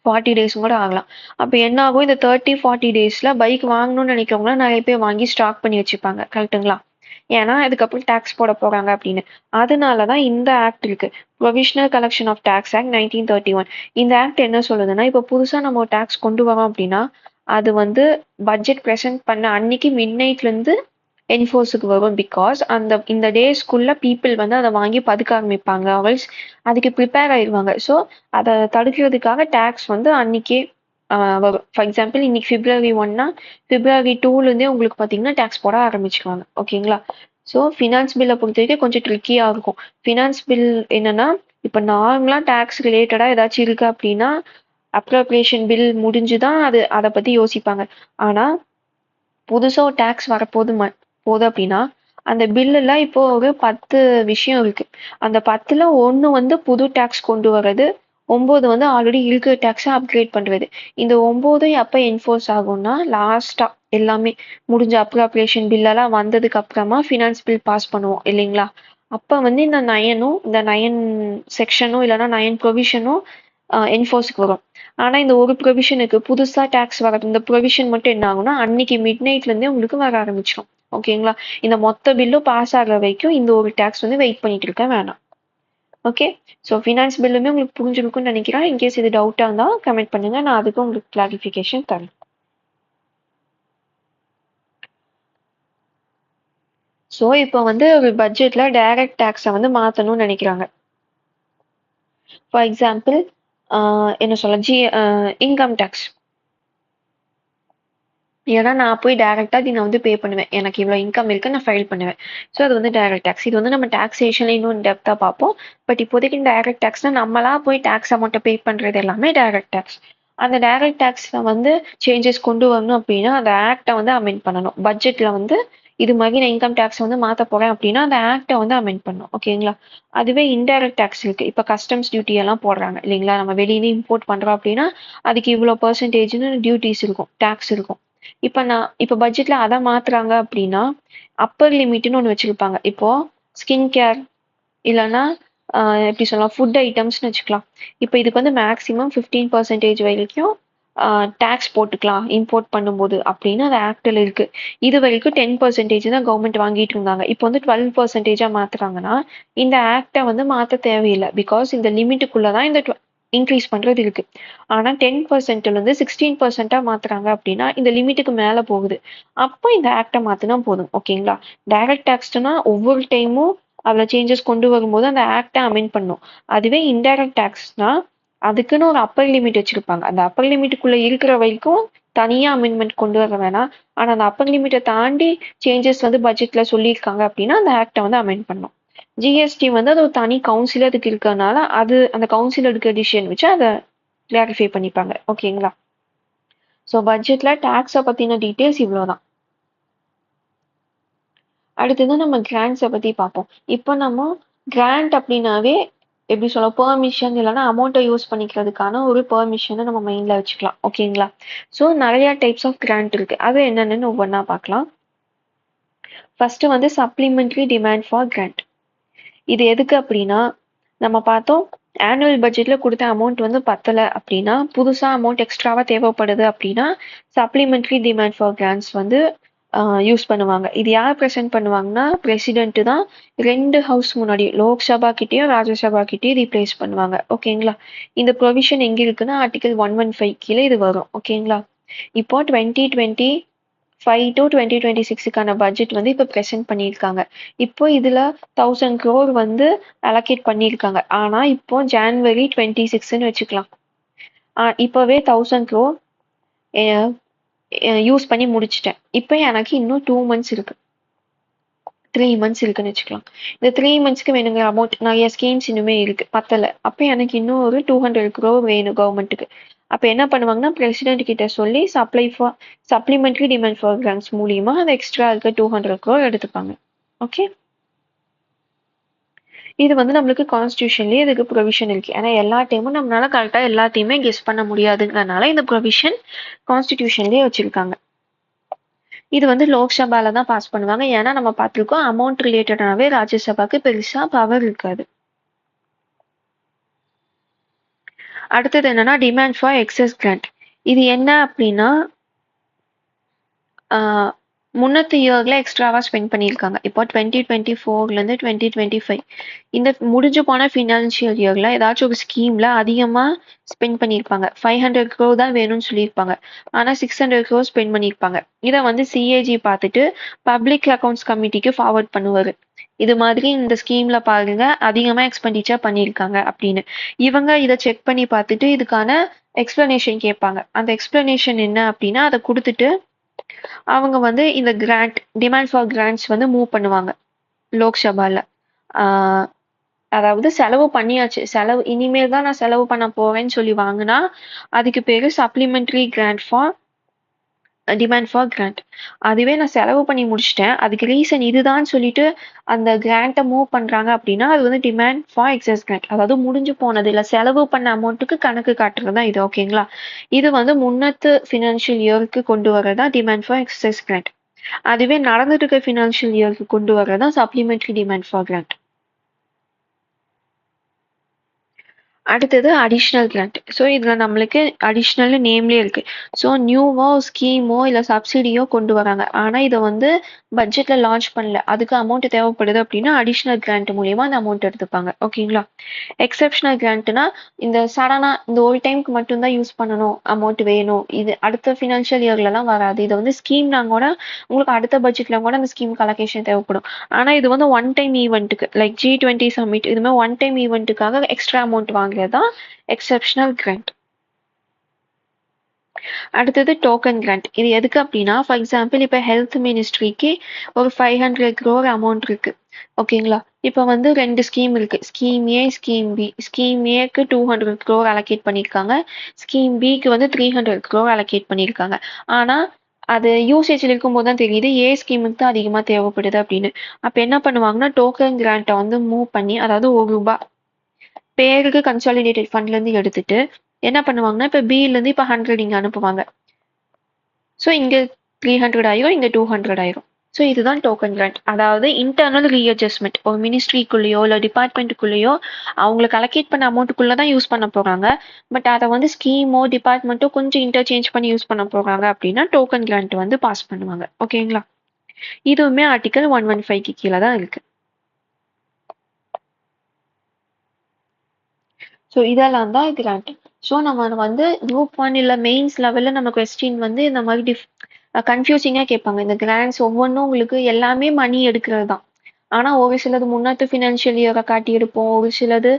40 days கூட ஆகலாம். அப்போ என்ன ஆகும்? இந்த 30-40 daysல பைக் வாங்கணும்னு நினைக்கிறவங்க நிறைய பேர் வாங்கி ஸ்டாக் பண்ணி வச்சுப்பாங்க. கரெக்டுங்களா? ஏன்னா அதுக்கப்புறம் டேக்ஸ் போட போறாங்க அப்படின்னு. அதனாலதான் இந்த ஆக்ட் இருக்கு, provisional collection of tax act 1931. இந்த ஆக்ட் என்ன சொல்லுதுன்னா, இப்போ புதுசா நம்ம டேக்ஸ் கொண்டு வரோம் அப்படின்னா அது வந்து பட்ஜெட் ப்ரெசென்ட் பண்ண அன்னைக்கு மிட் நைட்ல இருந்து என்ஃபோர்ஸுக்கு வரும். பிகாஸ் இந்த டேஸ்க்குள்ள பீப்புள் வந்து அதை வாங்கி பதுக்க ஆரம்பிப்பாங்க, அவள்ஸ் அதுக்கு ப்ரிப்பேர் ஆயிடுவாங்க. ஸோ அதை தடுக்கிறதுக்காக டேக்ஸ் வந்து அன்னைக்கே வரும். ஃபார் எக்ஸாம்பிள் இன்னைக்கு February 1னா February 2லேருந்தே உங்களுக்கு பார்த்தீங்கன்னா டேக்ஸ் போட ஆரம்பிச்சுக்குவாங்க. ஓகேங்களா? ஸோ ஃபினான்ஸ் பில்லை பொறுத்த வரைக்கும் கொஞ்சம் ட்ரிக்கியாக இருக்கும். ஃபினான்ஸ் பில் என்னன்னா, இப்போ நார்மலாக டேக்ஸ் ரிலேட்டடாக ஏதாச்சும் இருக்கு அப்படின்னா அப்ரோப்ரியேஷன் பில் முடிஞ்சுதான் அதை பற்றி யோசிப்பாங்க. ஆனால் புதுசாக ஒரு டேக்ஸ் வரப்போகுது போகுது அப்படின்னா அந்த பில்லுல இப்போ ஒரு 10 விஷயம் இருக்கு. அந்த 10ல 1 வந்து புது டேக்ஸ் கொண்டு வர்றது, 9 வந்து ஆல்ரெடி இருக்கிற டேக்ஸை அப்கிரேட் பண்றது. இந்த 9 எப்போ என்ஃபோர்ஸ் ஆகும்னா லாஸ்டா எல்லாமே முடிஞ்ச அப்ராப்ரியேஷன் பில்லெல்லாம் வந்ததுக்கு அப்புறமா ஃபினான்ஸ் பில் பாஸ் பண்ணுவோம் இல்லைங்களா? அப்போ வந்து இந்த 9 செக்ஷனும் இல்லைன்னா 9 ப்ரொவிஷனும் என்ஃபோர்ஸுக்கு வரும். ஆனா இந்த ஒரு ப்ரொவிஷனுக்கு புதுசா டேக்ஸ் வர்றது, இந்த ப்ரொவிஷன் மட்டும் என்ன ஆகும்னா அன்னைக்கு மிட் நைட்ல இருந்தே உங்களுக்கு வர ஆரம்பிச்சிடும். ஓகேங்களா? இந்த மொத்த பில்லும் பாஸ் ஆகிற வரைக்கும் இந்த ஒரு டேக்ஸ் வந்து வெயிட் பண்ணிட்டு இருக்க வேணாம். ஓகே, ஸோ ஃபினான்ஸ் பில்லுமே உங்களுக்கு புரிஞ்சிருக்கும்னு நினைக்கிறேன். இன்கேஸ் இது டவுட்டா இருந்தா கமெண்ட் பண்ணுங்க, நான் அதுக்கு உங்களுக்கு கிளாரிஃபிகேஷன் தரேன். ஸோ இப்போ வந்து ஒரு பட்ஜெட்ல டைரக்ட் டேக்ஸை வந்து மாற்றணும்னு நினைக்கிறாங்க. ஃபார் எக்ஸாம்பிள் என்ன சொல்ல, இன்கம் டேக்ஸ். ஏன்னா நான் போய் டைரக்டாக இதை வந்து பே பண்ணுவேன். எனக்கு இவ்வளோ இன்கம் இருக்கு, நான் ஃபைல் பண்ணுவேன். ஸோ அது வந்து டைரக்ட் டேக்ஸ். இது வந்து நம்ம டாக்ஸேஷன்ல இன்னும் டெப்த்தாக பார்ப்போம். பட் இப்போதைக்கு டைரக்ட் டேக்ஸ்னா நம்மளா போய் டேக்ஸ் அமௌண்ட்டை பே பண்ணுறது எல்லாமே டைரக்ட் டேக்ஸ். அந்த டைரக்ட் டேக்ஸில் வந்து சேஞ்சஸ் கொண்டு வரணும் அப்படின்னா அந்த ஆக்டை வந்து அமெண்ட் பண்ணணும். பட்ஜெட்டில் வந்து இது மாதிரி நான் இன்கம் டேக்ஸ் வந்து மாற்ற போகிறேன் அப்படின்னா அந்த ஆக்டை வந்து அமெண்ட் பண்ணணும். ஓகேங்களா? அதுவே இன்டைரக்ட் டேக்ஸ் இருக்கு. இப்போ கஸ்டம்ஸ் டியூட்டி எல்லாம் போடுறாங்க இல்லைங்களா? நம்ம வெளியில இம்போர்ட் பண்ணுறோம் அப்படின்னா அதுக்கு இவ்வளோ பெர்சன்டேஜ்னு டியூட்டிஸ் இருக்கும், டேக்ஸ் இருக்கும். இப்போ பட்ஜெட்ல அதை மாத்துறாங்க அப்படின்னா அப்பர் லிமிட்னு ஒன்று வச்சிருப்பாங்க. இப்போ ஸ்கின் கேர் இல்லைன்னா எப்படி சொல்லலாம், ஃபுட் ஐட்டம்ஸ்னு வச்சுக்கலாம். இப்போ இதுக்கு வந்து மேக்ஸிமம் 15% வரைக்கும் டேக்ஸ் போட்டுக்கலாம் இம்போர்ட் பண்ணும்போது அப்படின்னு அந்த ஆக்டில் இருக்கு. இது வரைக்கும் 10% தான் கவர்மெண்ட் வாங்கிட்டு இருந்தாங்க. இப்போ வந்து 12% மாத்துறாங்கன்னா இந்த ஆக்டை வந்து மாற்ற தேவையில்லை. பிகாஸ் இந்த லிமிட்டுக்குள்ளதான் இந்த இன்க்ரீஸ் பண்றது இருக்கு. ஆனா 10%ல இருந்து 16% மாத்துறாங்க அப்படின்னா இந்த லிமிட்டுக்கு மேல போகுது. அப்போ இந்த ஆக்டை மாத்தினா போதும். ஓகேங்களா? டைரக்ட் டேக்ஸ்னா ஒவ்வொரு டைமும் அதுல சேஞ்சஸ் கொண்டு வரும்போது அந்த ஆக்டை அமெண்ட் பண்ணும். அதுவே இன்டைரக்ட் டேக்ஸ்னா அதுக்குன்னு ஒரு அப்பர் லிமிட் வச்சிருப்பாங்க. அந்த அப்பர் லிமிட்டுக்குள்ள இருக்கிற வரைக்கும் தனியா அமெண்ட்மெண்ட் கொண்டு வர வேணாம். ஆனா அந்த அப்பர் லிமிட்டை தாண்டி சேஞ்சஸ் வந்து பட்ஜெட்ல சொல்லியிருக்காங்க அப்படின்னா அந்த ஆக்டை வந்து அமெண்ட் பண்ணும். ஜிஎஸ்டி வந்து அது ஒரு தனி கவுன்சில் அதுக்கு இருக்கிறதுனால அந்த கவுன்சில் எடுக்க டிசிஷன் வச்சு அதை கிளாரிஃபை பண்ணிப்பாங்க. ஓகேங்களா? ஸோ பட்ஜெட்ல டேக்ஸை பத்தின டீட்டெயில்ஸ் இவ்வளோதான். அடுத்தது நம்ம கிராண்ட்ஸை பத்தி பார்ப்போம். இப்போ நம்ம கிராண்ட் அப்படின்னாவே எப்படி சொல்ல, பெர்மிஷன் இல்லைன்னா அமௌண்ட்டை யூஸ் பண்ணிக்கிறதுக்கான ஒரு பெர்மிஷனை நம்ம மைண்ட்ல வச்சுக்கலாம். ஓகேங்களா? ஸோ நிறைய டைப்ஸ் ஆஃப் கிராண்ட் இருக்கு. அது என்னென்னு ஒவ்வொன்றா பார்க்கலாம். ஃபர்ஸ்ட் வந்து சப்ளிமெண்ட்ரி டிமாண்ட் ஃபார் கிராண்ட். இது எதுக்கு அப்படின்னா நம்ம பார்த்தோம், ஆனுவல் பட்ஜெட்ல கொடுத்த அமௌண்ட் வந்து பத்தல அப்படின்னா புதுசா அமௌண்ட் எக்ஸ்ட்ராவா தேவைப்படுது அப்படின்னா சப்ளிமெண்ட்ரி டிமாண்ட் ஃபார் கிராண்ட்ஸ் வந்து யூஸ் பண்ணுவாங்க. இது யார் ப்ரெசென்ட் பண்ணுவாங்கன்னா பிரசிடென்ட் தான் 2 ஹவுஸ் முன்னாடி லோக்சபா கிட்டயும் ராஜ்யசபா கிட்டயும் ரீப்ளேஸ் பண்ணுவாங்க. ஓகேங்களா? இந்த ப்ரொவிஷன் எங்க இருக்குன்னா ஆர்டிகல் 115 கீழே இது வரும். ஓகேங்களா? இப்போ 2025 to 2026க்கான பட்ஜெட் வந்து இப்போ ப்ரெசென்ட் பண்ணியிருக்காங்க. இப்போ இதுல 1000 crore வந்து அலோகேட் பண்ணியிருக்காங்க. ஆனா இப்போ ஜான்வரி 26ன்னு வச்சுக்கலாம். இப்போவே 1000 crore யூஸ் பண்ணி முடிச்சிட்டேன். இப்போ எனக்கு இன்னும் 2 மந்த்ஸ் இருக்கு. 3 மந்த்ஸ் இருக்குன்னு வச்சுக்கலாம். இந்த 3 மந்த்ஸ்க்கு வேணுங்கிற அமௌண்ட் நிறைய ஸ்கீம்ஸ் இன்னுமே இருக்கு. பத்தல. அப்போ எனக்கு இன்னும் ஒரு 200 crore வேணும் கவர்மெண்ட்டுக்கு. அப்போ என்ன பண்ணுவாங்கன்னா பிரசிடென்ட் கிட்ட சொல்லி சப்ளிமெண்ட்ரி டிமாண்ட் ஃபார் கிராண்ட்ஸ் மூலியமா அந்த எக்ஸ்ட்ரா இருக்க 200 crore எடுத்துப்பாங்க. ஓகே, இது வந்து நம்மளுக்கு கான்ஸ்டியூஷன்லயே இதுக்கு ப்ரொவிஷன் இருக்கு. ஏன்னா எல்லா டைமும் நம்மளால கரெக்டா எல்லாத்தையுமே கெஸ் பண்ண முடியாதுங்கிறனால இந்த ப்ரொவிஷன் கான்ஸ்டியூஷன்லயே வச்சிருக்காங்க. இது வந்து லோக்சபால தான் பாஸ் பண்ணுவாங்க. ஏன்னா நம்ம பார்த்திருக்கோம் அமௌண்ட் ரிலேட்டடாவே ராஜ்யசபாக்கு பெருசா பவர் இருக்காது. அடுத்தது என்னன்னா டிமாண்ட் ஃபார் எக்ஸஸ் கிராண்ட். இது என்ன அப்படின்னா முன்னத்து இயர்ல எக்ஸ்ட்ராவா ஸ்பெண்ட் பண்ணியிருக்காங்க. இப்போ 2024லேருந்து 2025 இந்த முடிஞ்சு போன ஃபினான்ஷியல் இயர்ல ஏதாச்சும் ஒரு ஸ்கீம்ல அதிகமா ஸ்பெண்ட் பண்ணியிருப்பாங்க. 500 crore தான் வேணும்னு சொல்லியிருப்பாங்க. ஆனா 600 crore ஸ்பெண்ட் பண்ணியிருப்பாங்க. இதை வந்து சிஏஜி பார்த்துட்டு பப்ளிக் அக்கௌண்ட்ஸ் கமிட்டிக்கு ஃபார்வர்ட் பண்ணுவாரு. இது மாதிரி இந்த ஸ்கீம்ல பாருங்க அதிகமா எக்ஸ்பெண்டிச்சர் பண்ணியிருக்காங்க அப்படின்னு. இவங்க இதை செக் பண்ணி பார்த்துட்டு இதுக்கான எக்ஸ்பிளனேஷன் கேட்பாங்க. அந்த எக்ஸ்பிளனேஷன் என்ன அப்படின்னா அதை கொடுத்துட்டு அவங்க வந்து இந்த கிராண்ட் டிமாண்ட் ஃபார் கிராண்ட்ஸ் வந்து மூவ் பண்ணுவாங்க லோக்சபால. அதாவது செலவு பண்ணியாச்சு, செலவு இனிமேல் தான் நான் செலவு பண்ண போவேன்னு சொல்லி வாங்கினா அதுக்கு பேரு supplementary grant for demand for grant. அதுவே நான் செலவு பண்ணி முடிச்சிட்டேன், அதுக்கு ரீசன் இதுதான் சொல்லிட்டு அந்த கிராண்ட்டை மூவ் பண்றாங்க அப்படின்னா அது வந்து டிமாண்ட் ஃபார் எக்ஸஸ் கிராண்ட். அதாவது முடிஞ்சு போனது இல்லை செலவு பண்ண அமௌண்ட்டுக்கு கணக்கு காட்டுறது தான் இது. ஓகேங்களா? இது வந்து முன்னத்து ஃபினான்ஷியல் இயருக்கு கொண்டு வரதா டிமாண்ட் ஃபார் எக்ஸஸ் கிராண்ட். அதுவே நடந்துட்டு இருக்க ஃபினான்ஷியல் இயருக்கு கொண்டு வரதா சப்ளிமெண்ட்ரி டிமாண்ட் ஃபார் கிராண்ட். அடுத்தது அடிஷ்னல் கிராண்ட். ஸோ இதில் நம்மளுக்கு அடிஷ்னல் நேம்லேயே இருக்கு. ஸோ நியூவோ ஸ்கீமோ இல்லை சப்சிடியோ கொண்டு வராங்க. ஆனால் இதை வந்து பட்ஜெட்ல லான்ச் பண்ணல, அதுக்கு அமௌண்ட் தேவைப்படுது அப்படின்னா அடிஷ்னல் கிராண்ட் மூலியமா அந்த அமௌண்ட் எடுத்துப்பாங்க. ஓகேங்களா? எக்ஸப்ஷனல் கிராண்ட்னா இந்த சடனா இந்த ஒரு டைமுக்கு மட்டும்தான் யூஸ் பண்ணணும், அமௌண்ட் வேணும், இது அடுத்த ஃபினான்ஷியல் இயர்லலாம் வராது. இதை வந்து ஸ்கீம்னா கூட உங்களுக்கு அடுத்த பட்ஜெட்ல கூட அந்த ஸ்கீமுக்கு அலோகேஷன் தேவைப்படும். ஆனால் இது வந்து ஒன் டைம் ஈவெண்ட்டுக்கு லைக் G20 சமிட் இது மாதிரி ஒன் டைம் ஈவெண்ட்டுக்காக எக்ஸ்ட்ரா அமௌண்ட் வாங்குறது தான் எக்ஸப்ஷனல் கிராண்ட். அடுத்தது டோக்கன் கிராண்ட். இது எதுக்கு அப்படின்னா ஃபார் எக்ஸாம்பிள் இப்போ ஹெல்த் மினிஸ்ட்ரிக்கு ஒரு 500 crore அமௌண்ட் இருக்கு. ஓகேங்களா? இப்போ வந்து 2 ஸ்கீம் இருக்கு, ஸ்கீம் ஏ ஸ்கீம் பி. ஸ்கீம் ஏக்கு 200 crore அலோகேட் பண்ணியிருக்காங்க, ஸ்கீம் பிக்கு வந்து 300 crore அலோகேட் பண்ணியிருக்காங்க. ஆனா அது யூசேஜில் இருக்கும்போது தான் தெரியுது ஏ ஸ்கீமுக்கு தான் அதிகமாக தேவைப்படுது அப்படின்னு. அப்போ என்ன பண்ணுவாங்கன்னா டோக்கன் கிராண்ட்டை வந்து மூவ் பண்ணி, அதாவது ₹1 பேருக்கு கன்சாலிடேட்டட் ஃபண்ட்ல இருந்து எடுத்துட்டு என்ன பண்ணுவாங்கன்னா இப்போ பில இருந்து இப்போ 100 இங்க அனுப்புவாங்க. ஸோ இங்க 300 ஆயிரும், இங்க 200 ஆயிரும். ஸோ இதுதான் டோக்கன் கிராண்ட். அதாவது இன்டர்னல் ரீஅட்ஜஸ்ட்மெண்ட். ஒரு மினிஸ்ட்ரிக்குள்ளேயோ இல்லை டிபார்ட்மெண்ட்டுக்குள்ளேயோ அவங்களுக்கு அலோகேட் பண்ண அமௌண்ட்டுக்குள்ள தான் யூஸ் பண்ண போறாங்க. பட் அதை வந்து ஸ்கீமோ டிபார்ட்மெண்ட்டோ கொஞ்சம் இன்டர்சேஞ்ச் பண்ணி யூஸ் பண்ண போறாங்க அப்படின்னா டோக்கன் கிராண்ட் வந்து பாஸ் பண்ணுவாங்க. ஓகேங்களா? இதுவுமே ஆர்டிகல் 115 கீழே தான் இருக்கு. ஸோ இதெல்லாம் தான் கிராண்ட். ஸோ நம்ம வந்து குரூப் 1 இல்லை மெயின்ஸ் லெவலில் நம்ம கொஸ்டின் வந்து இந்த மாதிரி கன்ஃபியூசிங்காக கேட்பாங்க. இந்த கிராண்ட்ஸ் ஒவ்வொன்றும் உங்களுக்கு எல்லாமே மணி எடுக்கிறது தான். ஆனால் ஒரு சிலது முன்னத்து ஃபினான்ஷியல் இயரை காட்டி எடுப்போம், ஒரு சிலது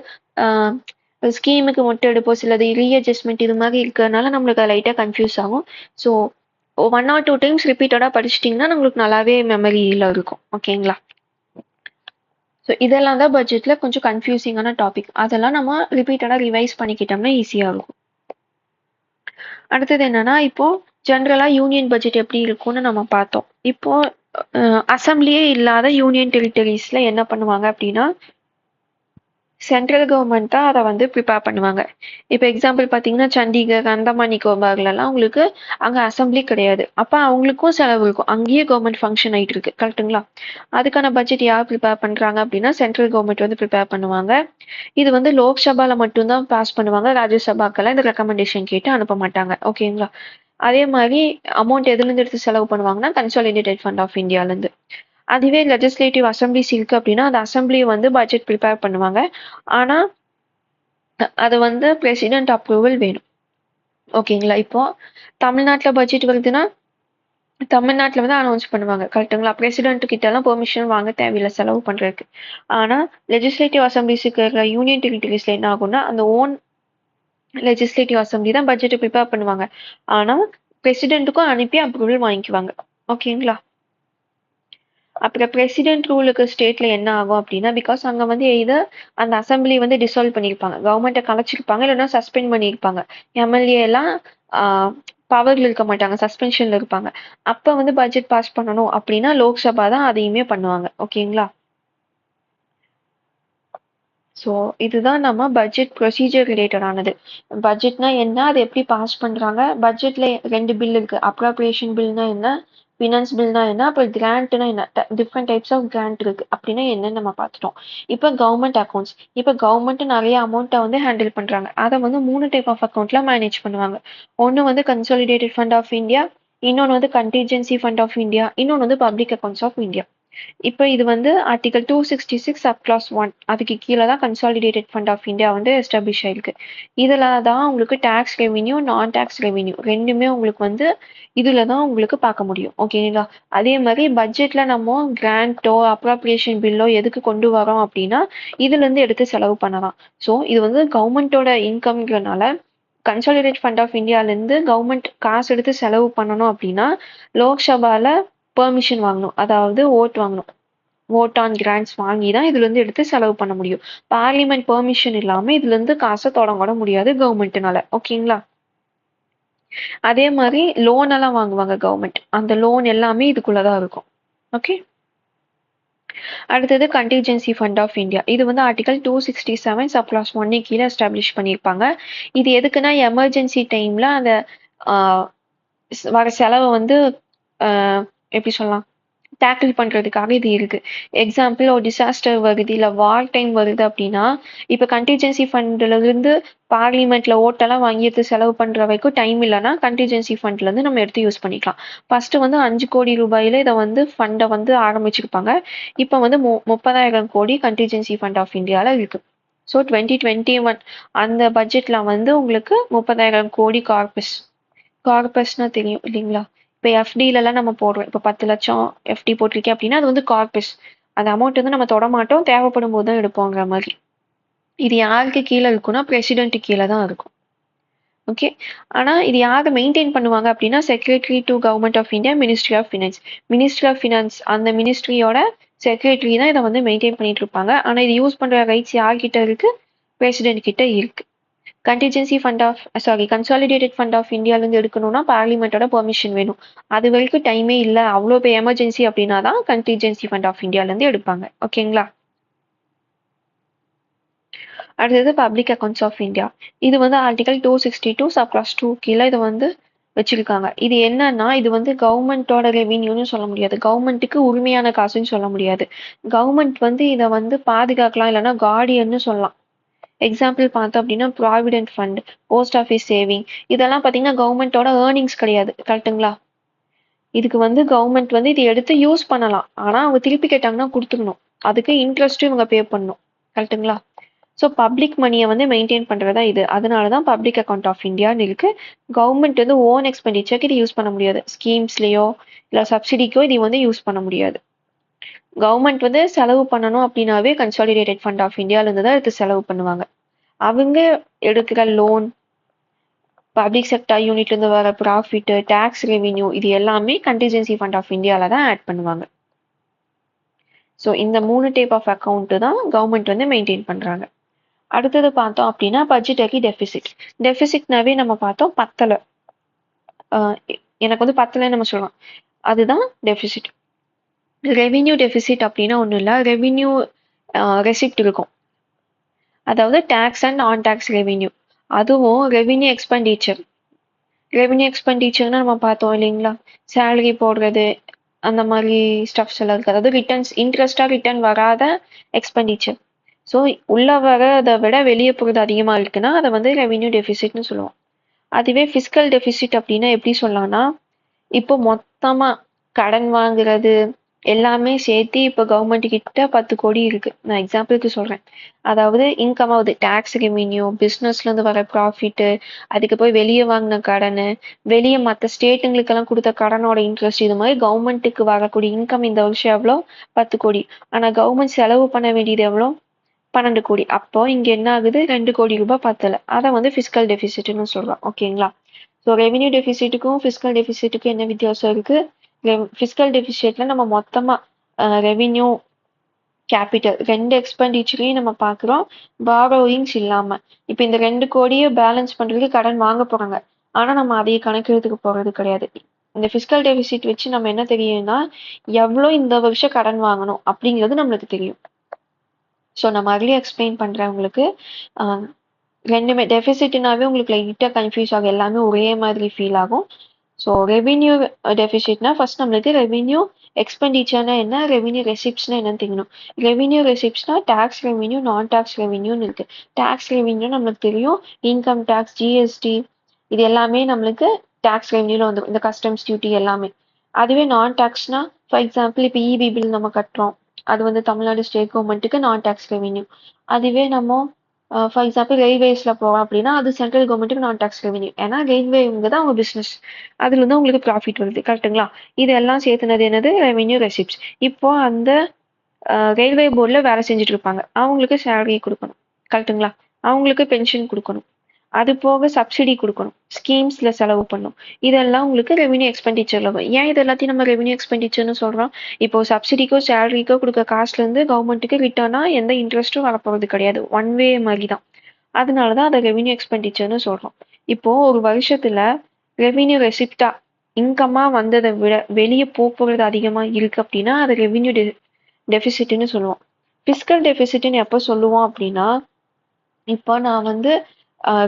ஸ்கீமுக்கு மட்டும் எடுப்போம், சிலது ரீஅட்ஜஸ்ட்மெண்ட் இது மாதிரி இருக்கிறதுனால நம்மளுக்கு லைட்டாக கன்ஃபியூஸ் ஆகும். ஸோ 1 or 2 டைம்ஸ் ரிப்பீட்டடாக படிச்சிட்டிங்கன்னா நம்மளுக்கு நல்லாவே மெமரியில் இருக்கும். ஓகேங்களா? ஸோ இதெல்லாம் தான் பட்ஜெட்ல கொஞ்சம் கன்ஃபியூசிங்கான டாபிக். அதெல்லாம் நம்ம ரிப்பீட்டடாக ரிவைஸ் பண்ணிக்கிட்டோம்னா ஈஸியாக இருக்கும். அடுத்தது என்னன்னா இப்போ ஜென்ரலா யூனியன் பட்ஜெட் எப்படி இருக்கும்னு நம்ம பார்த்தோம். இப்போ அசம்பிளியே இல்லாத யூனியன் டெரிட்டரிஸ்ல என்ன பண்ணுவாங்க அப்படின்னா சென்ட்ரல் கவர்மெண்ட் தான் அதை வந்து ப்ரிப்பேர் பண்ணுவாங்க. இப்போ எக்ஸாம்பிள் பார்த்தீங்கன்னா சண்டிகர், அந்தமான் நிக்கோபார்லலாம் உங்களுக்கு அங்கே அசம்பிளி கிடையாது. அப்போ அவங்களுக்கும் செலவு இருக்கும். அங்கேயே கவர்மெண்ட் ஃபங்க்ஷன் ஆகிட்டு இருக்கு, கரெக்டுங்களா? அதுக்கான பட்ஜெட் யார் ப்ரிப்பேர் பண்ணுறாங்க அப்படின்னா சென்ட்ரல் கவர்மெண்ட் வந்து ப்ரிப்பேர் பண்ணுவாங்க. இது வந்து லோக்சபால மட்டும்தான் பாஸ் பண்ணுவாங்க. ராஜ்யசபாக்கெல்லாம் இந்த ரெக்கமெண்டேஷன் கேட்டு அனுப்ப மாட்டாங்க. ஓகேங்களா? அதே மாதிரி அமௌண்ட் எதுலேருந்து எடுத்து செலவு பண்ணுவாங்கன்னா கன்சாலிடேட்டட் ஃபண்ட் ஆஃப் இந்தியாவிலேருந்து. அதுவே லெஜிஸ்லேட்டிவ் அசம்பிளிஸ் இருக்கு அப்படின்னா அந்த அசம்பிளி வந்து பட்ஜெட் ப்ரிப்பேர் பண்ணுவாங்க. ஆனா அது வந்து பிரசிடென்ட் அப்ரூவல் வேணும். ஓகேங்களா? இப்போ தமிழ்நாட்டில் பட்ஜெட் வருதுன்னா தமிழ்நாட்டில் வந்து அனௌன்ஸ் பண்ணுவாங்க, கரெக்டுங்களா? பிரசிடென்ட் கிட்ட எல்லாம் பெர்மிஷன் வாங்க தேவையில்லை செலவு பண்றதுக்கு. ஆனா லெஜிஸ்லேட்டிவ் அசம்பிளிஸுக்கு இருக்கிற யூனியன் டெரிட்டரிஸ்ல என்ன ஆகும்னா அந்த ஓன் லெஜிஸ்லேட்டிவ் அசம்பிளி தான் பட்ஜெட் ப்ரிப்பேர் பண்ணுவாங்க. ஆனா பிரசிடென்ட்டுக்கும் அனுப்பி அப்ரூவல் வாங்கிக்குவாங்க. ஓகேங்களா? அப்புறம் பிரசிடென்ட் ரூலுக்கு ஸ்டேட்ல என்ன ஆகும் அப்படின்னா பிகாஸ் அங்க வந்து எய்தர் அந்த அசம்பிளி வந்து டிசால்வ் பண்ணியிருப்பாங்க, கவர்மெண்ட்டை கலைச்சிருப்பாங்க, இல்லைன்னா சஸ்பெண்ட் பண்ணியிருப்பாங்க. எம்எல்ஏ எல்லாம் பவர்ல இருக்க மாட்டாங்க, சஸ்பென்ஷன்ல இருப்பாங்க. அப்ப வந்து பட்ஜெட் பாஸ் பண்ணணும் அப்படின்னா லோக்சபா தான் அதையுமே பண்ணுவாங்க. ஓகேங்களா? ஸோ இதுதான் நம்ம பட்ஜெட் ப்ரொசீஜர் ரிலேட்டட் ஆனது. பட்ஜெட்னா என்ன, அதை எப்படி பாஸ் பண்றாங்க, பட்ஜெட்ல 2 பில் இருக்கு. அப்ராப்ரியேஷன் பில்னா என்ன, ஃபினான்ஸ் பில்னா என்ன, அப்புறம் கிராண்ட்னா என்ன, டிஃப்ரெண்ட் டைப்ஸ் ஆஃப் கிராண்ட் இருக்கு. அப்படின்னா என்னன்னு நம்ம பார்த்துட்டோம். இப்போ கவர்மெண்ட் அக்கௌண்ட்ஸ். இப்போ கவர்மெண்ட் நிறைய அமௌண்ட்டை வந்து ஹேண்டில் பண்றாங்க. அதை வந்து 3 டைப் ஆஃப் அக்கௌண்ட்ல மேனேஜ் பண்ணுவாங்க. ஒன்று வந்து கன்சாலிடேட்டட் ஃபண்ட் ஆஃப் இந்தியா, இன்னொன்று வந்து கண்டிஜென்சி ஃபண்ட் ஆஃப் இந்தியா, இன்னொன்று வந்து பப்ளிக் அக்கௌண்ட்ஸ் ஆஃப் இந்தியா. இப்போ இது வந்து ஆர்டிகல் 266 சப் கிளாஸ் 1 அதுக்கு கீழே தான் கன்சாலிடேட்டட் ஃபண்ட் ஆஃப் இந்தியா வந்து எஸ்டாப்ளிஷ் ஆயிருக்கு. இதில் தான் உங்களுக்கு tax revenue, non tax revenue ரெண்டுமே உங்களுக்கு வந்து இதில் தான் உங்களுக்கு பார்க்க முடியும். ஓகேங்களா? அதே மாதிரி பட்ஜெட்டில் நம்ம கிராண்டோ அப்ராப்ரியேஷன் பில்லோ எதுக்கு கொண்டு வரோம் அப்படின்னா இதுலேருந்து எடுத்து செலவு பண்ணலாம். ஸோ இது வந்து கவர்மெண்ட்டோட இன்கம்ங்கிறனால கன்சாலிடேட் ஃபண்ட் ஆஃப் இந்தியாவிலேருந்து கவர்மெண்ட் காசு எடுத்து செலவு பண்ணணும் அப்படின்னா லோக்சபால பெர்மிஷன் வாங்கணும், அதாவது ஓட் வாங்கணும். ஓட் ஆன் கிராண்ட்ஸ் வாங்கி தான் இதுல இருந்து எடுத்து செலவு பண்ண முடியும். பார்லிமெண்ட் பெர்மிஷன் இல்லாம இதுல இருந்து காசை தொடங்க முடியாது கவர்மெண்ட்னால. ஓகேங்களா? அதே மாதிரி லோன் எல்லாம் வாங்குவாங்க கவர்மெண்ட், அந்த லோன் எல்லாமே இதுக்குள்ளதான் இருக்கும். ஓகே. அடுத்தது கண்டிஜென்சி ஃபண்ட் ஆஃப் இந்தியா. இது வந்து ஆர்டிகல் 267 சப் கிளாஸ் 1 கீழே எஸ்டாப்ளிஷ் பண்ணியிருப்பாங்க. இது எதுக்குன்னா எமர்ஜென்சி டைம்ல அந்த வர செலவை வந்து எப்படி சொல்லலாம், டேக்கிள் பண்றதுக்காக இது இருக்கு. எக்ஸாம்பிள் ஒரு டிசாஸ்டர் வருது இல்ல வார் டைம் வருது அப்படின்னா இப்ப கண்டிஜென்சி ஃபண்ட்ல இருந்து பார்லிமெண்ட்ல ஓட்டெல்லாம் வாங்கி எடுத்து செலவு பண்ற வரைக்கும் டைம் இல்லைன்னா கண்டிஜென்சி ஃபண்ட்ல இருந்து நம்ம எடுத்து யூஸ் பண்ணிக்கலாம். ஃபர்ஸ்ட் வந்து 5 கோடி ரூபாயில இதை வந்து ஃபண்டை வந்து ஆரம்பிச்சிருப்பாங்க. இப்ப வந்து 30,000 கோடி கண்டிஜென்சி ஃபண்ட் ஆஃப் இந்தியால இருக்கு. ஸோ 2021 அந்த பட்ஜெட்ல வந்து உங்களுக்கு 30,000 கோடி கார்பஸ்னா தெரியும் இல்லைங்களா? இப்போ எஃப்டிலலாம் நம்ம போடுறோம். இப்போ 10 லட்சம் எஃப்டி போட்டிருக்கேன் அப்படின்னா அது வந்து கார்பஸ். அந்த அமௌண்ட் வந்து நம்ம தொட மாட்டோம், தேவைப்படும் போது தான் எடுப்போங்கிற மாதிரி. இது யாருக்கு கீழே இருக்குன்னா பிரசிடென்ட் கீழே தான் இருக்கும். ஓகே. ஆனா இது யாரை மெயின்டைன் பண்ணுவாங்க அப்படின்னா secretary to government of India, ministry of finance. Ministry of finance அந்த மினிஸ்ட்ரியோட செக்ரட்டரி தான் இதை வந்து மெயின்டைன் பண்ணிட்டு இருப்பாங்க. ஆனா இது யூஸ் பண்ற ரைட்ஸ் யார்கிட்ட இருக்கு, பிரசிடென்ட் கிட்ட இருக்கு. Contingency fund of consolidated fund of இந்தியாவிலேருந்து எடுக்கணும்னா பார்லிமெண்ட்டோட பெர்மிஷன் வேணும். அது வரைக்கும் டைமே இல்லை, அவ்வளோ பெரிய எமர்ஜென்சி அப்படின்னா தான் கண்டிஜென்சி ஃபண்ட் ஆஃப் இந்தியாவிலேருந்து எடுப்பாங்க. ஓகேங்களா? அடுத்தது பப்ளிக் அக்கௌண்ட்ஸ் ஆஃப் இந்தியா. இது வந்து ஆர்டிகல் 262 சப் கிளாஸ் 2 கீழே இதை வந்து வச்சிருக்காங்க. இது என்னன்னா இது வந்து கவர்மெண்டோட ரெவென்யூன்னு சொல்ல முடியாது, கவர்மெண்ட்டுக்கு உரிமையான காசுன்னு சொல்ல முடியாது. கவர்மெண்ட் வந்து இதை வந்து பாதுகாக்கலாம், இல்லைன்னா கார்டியன்னு சொல்லலாம். எக்ஸாம்பிள் பார்த்தோம் அப்படின்னா provident fund, post office saving, இதெல்லாம் பார்த்தீங்கன்னா கவர்மெண்ட்டோட ஏர்னிங்ஸ் கிடையாது, கரெக்டுங்களா? இதுக்கு வந்து கவர்மெண்ட் வந்து இதை எடுத்து யூஸ் பண்ணலாம், ஆனால் அவங்க திருப்பி கேட்டாங்கன்னா கொடுத்துக்கணும். அதுக்கு இன்ட்ரெஸ்ட்டும் இவங்க பே பண்ணணும், கரெக்டுங்களா? ஸோ பப்ளிக் மணியை வந்து மெயின்டைன் பண்ணுறதா இது. அதனால தான் பப்ளிக் அக்கௌண்ட் ஆஃப் இந்தியான்னு இருக்கு. கவர்மெண்ட் வந்து ஓன் எக்ஸ்பெண்டிச்சருக்கு இது யூஸ் பண்ண முடியாது, ஸ்கீம்ஸ்லேயோ இல்லை சப்சிடிக்கோ இது வந்து யூஸ் பண்ண முடியாது. கவர்மெண்ட் வந்து செலவு பண்ணணும் அப்படின்னாவே கன்சாலிடேட்டட் ஃபண்ட் ஆஃப் இந்தியாவிலேருந்து தான் எடுத்து செலவு பண்ணுவாங்க. அவங்க எடுக்கிற லோன், பப்ளிக் செக்டார் யூனிட்ல இருந்து வர ப்ராஃபிட், டேக்ஸ் ரெவென்யூ, இது எல்லாமே கண்டிஜென்சி ஃபண்ட் ஆஃப் இந்தியால தான் ஆட் பண்ணுவாங்க. ஸோ இந்த 3 டைப் ஆஃப் அக்கௌண்ட் தான் கவர்மெண்ட் வந்து மெயின்டைன் பண்றாங்க. அடுத்தது பார்த்தோம் அப்படின்னா பட்ஜெட்டரி டெபிசிட். டெபிசிட்னாவே நம்ம பார்த்தோம் பத்தலை, எனக்கு வந்து பத்தலைன்னு நம்ம சொல்லலாம், அதுதான் டெபிசிட். ரெவென்யூ டெபிசிட் அப்படின்னா ஒன்றும் இல்லை, ரெவென்யூ ரெசிப்ட் இருக்கும். அதாவது டேக்ஸ் அண்ட் நான் டேக்ஸ் ரெவென்யூ. அதுவும் ரெவென்யூ எக்ஸ்பெண்டிச்சர்னா நம்ம பார்த்தோம் இல்லைங்களா, சேலரி போடுறது அந்த மாதிரி ஸ்டப்ஸ் எல்லாம் இருக்கு. அதாவது இன்ட்ரெஸ்டா ரிட்டர்ன் வராத எக்ஸ்பெண்டிச்சர். ஸோ உள்ள வரதை விட வெளியே போகிறது அதிகமா இருக்குன்னா அதை வந்து ரெவென்யூ டெபிசிட்னு சொல்லுவோம். அதுவே ஃபிஸ்கல் டெபிசிட் அப்படின்னா எப்படி சொல்லலாம்னா, இப்போ மொத்தமா கடன் வாங்குறது எல்லாமே சேர்த்து இப்போ கவர்மெண்ட் கிட்ட 10 கோடி இருக்கு. நான் எக்ஸாம்பிளுக்கு சொல்றேன். அதாவது இன்கம் ஆகுது, டேக்ஸ் ரெவென்யூ, பிசினஸ்ல இருந்து வர ப்ராஃபிட், அதுக்கு போய் வெளியே வாங்கின கடன், வெளியே மற்ற ஸ்டேட்டுங்களுக்கெல்லாம் கொடுத்த கடனோட இன்ட்ரெஸ்ட், இது மாதிரி கவர்மெண்ட்டுக்கு வரக்கூடிய இன்கம் இந்த வருஷம் எவ்வளோ? 10 கோடி. ஆனா கவர்மெண்ட் செலவு பண்ண வேண்டியது எவ்வளோ? 12 கோடி. அப்போ இங்க என்ன ஆகுது? 2 கோடி ரூபாய் பத்தல. அதை வந்து ஃபிஸ்கல் டெபிசிட்னு சொல்றோம். ஓகேங்களா? ஸோ ரெவென்யூ டெபிசிட்டுக்கும் ஃபிஸ்கல் டெபிசிட்டுக்கும் என்ன வித்தியாசம் இருக்கு? ஃபிஸ்கல் டெபிசிட்ல நம்ம மொத்தமா ரெவென்யூ, கேபிட்டல் 2 எக்ஸ்பெண்டிச்சரையும் நம்ம பார்க்குறோம், பாரோயிங்ஸ் இல்லாம. இப்போ இந்த 2 கோடியை பேலன்ஸ் பண்றதுக்கு கடன் வாங்க போறாங்க. ஆனா நம்ம அதையே கணக்கெடுத்துக்க போறது கிடையாது. இந்த ஃபிஸ்கல் டெபிசிட் வச்சு நம்ம என்ன தெரியும்னா, எவ்வளோ இந்த வருஷம் கடன் வாங்கணும் அப்படிங்கிறது நம்மளுக்கு தெரியும். ஸோ நான் மறுபடியும் எக்ஸ்பிளைன் பண்றேன் உங்களுக்கு. ரெண்டுமே டெபிசிட்னாவே உங்களுக்கு லைட்டா கன்ஃபியூஸ் ஆகும், எல்லாமே ஒரே மாதிரி ஃபீல் ஆகும். ஸோ ரெவென்யூ டெபிசிட்னா ஃபர்ஸ்ட் நம்மளுக்கு ரெவென்யூ எக்ஸ்பெண்டிச்சர்னா என்ன, ரெவென்யூ ரெசிப்ட்ஸ்னா என்னன்னு தெரியணும். ரெவென்யூ ரெசிப்ட்ஸ்னா டேக்ஸ் ரெவென்யூ, நான் டேக்ஸ் ரெவென்யூன்னு இருக்கு. டேக்ஸ் ரெவென்யூ நம்மளுக்கு தெரியும், இன்கம் டேக்ஸ், ஜிஎஸ்டி, இது எல்லாமே நம்மளுக்கு டேக்ஸ் ரெவென்யூல வந்துடும், இந்த கஸ்டம்ஸ் டியூட்டி எல்லாமே. அதுவே நான் டேக்ஸ்னா, ஃபார் எக்ஸாம்பிள் இப்போ இபி பில் நம்ம கட்டுறோம், அது வந்து தமிழ்நாடு ஸ்டேட் கவர்மெண்ட்டுக்கு நான் டேக்ஸ் ரெவென்யூ. அதுவே நம்ம ஃபார் எக்ஸாம்பிள் ரயில்வேஸ்ல போறோம் அப்படின்னா அது சென்ட்ரல் கவர்மெண்ட்டுக்கு நான் டேக்ஸ் ரெவென்யூ. ஏன்னா ரயில்வேங்கிறது அவங்க பிசினஸ், அதுல இருந்து உங்களுக்கு ப்ராஃபிட் வருது, கரெக்டுங்களா? இதெல்லாம் சேர்த்துனது என்னது? Revenue receipts. இப்போ அந்த ரயில்வே போர்டில் வேலை செஞ்சுட்டு இருப்பாங்க, அவங்களுக்கு சேலரி கொடுக்கணும், கரெக்டுங்களா? அவங்களுக்கு பென்ஷன் கொடுக்கணும், அது போக சப்சிடி கொடுக்கணும், ஸ்கீம்ஸ்ல செலவு பண்ணும். இதெல்லாம் உங்களுக்கு ரெவென்யூ எக்ஸ்பெண்டிச்சர்ல வரும். ஏன் இது எல்லாத்தையும் நம்ம ரெவென்யூ எக்ஸ்பெண்டிச்சர்னு சொல்றோம்? இப்போ சப்சிடிக்கோ சேலரிக்கோ கொடுக்க காசுல இருந்து கவர்மெண்ட்டுக்கு ரிட்டர்னா எந்த இன்ட்ரெஸ்ட்டும் வரப்போறது கிடையாது, ஒன் வே மாதிரி தான். அதனாலதான் அதை ரெவென்யூ எக்ஸ்பெண்டிச்சர்னு சொல்றோம். இப்போ ஒரு வருஷத்துல ரெவென்யூ ரெசிப்டா இன்கமா வந்ததை விட வெளியே போக்குவரத்து அதிகமா இருக்கு அப்படின்னா அது ரெவென்யூ டெபிசிட்னு சொல்லுவோம். பிஸ்கல் டெபிசிட்னு எப்போ சொல்லுவோம் அப்படின்னா, இப்போ நான் வந்து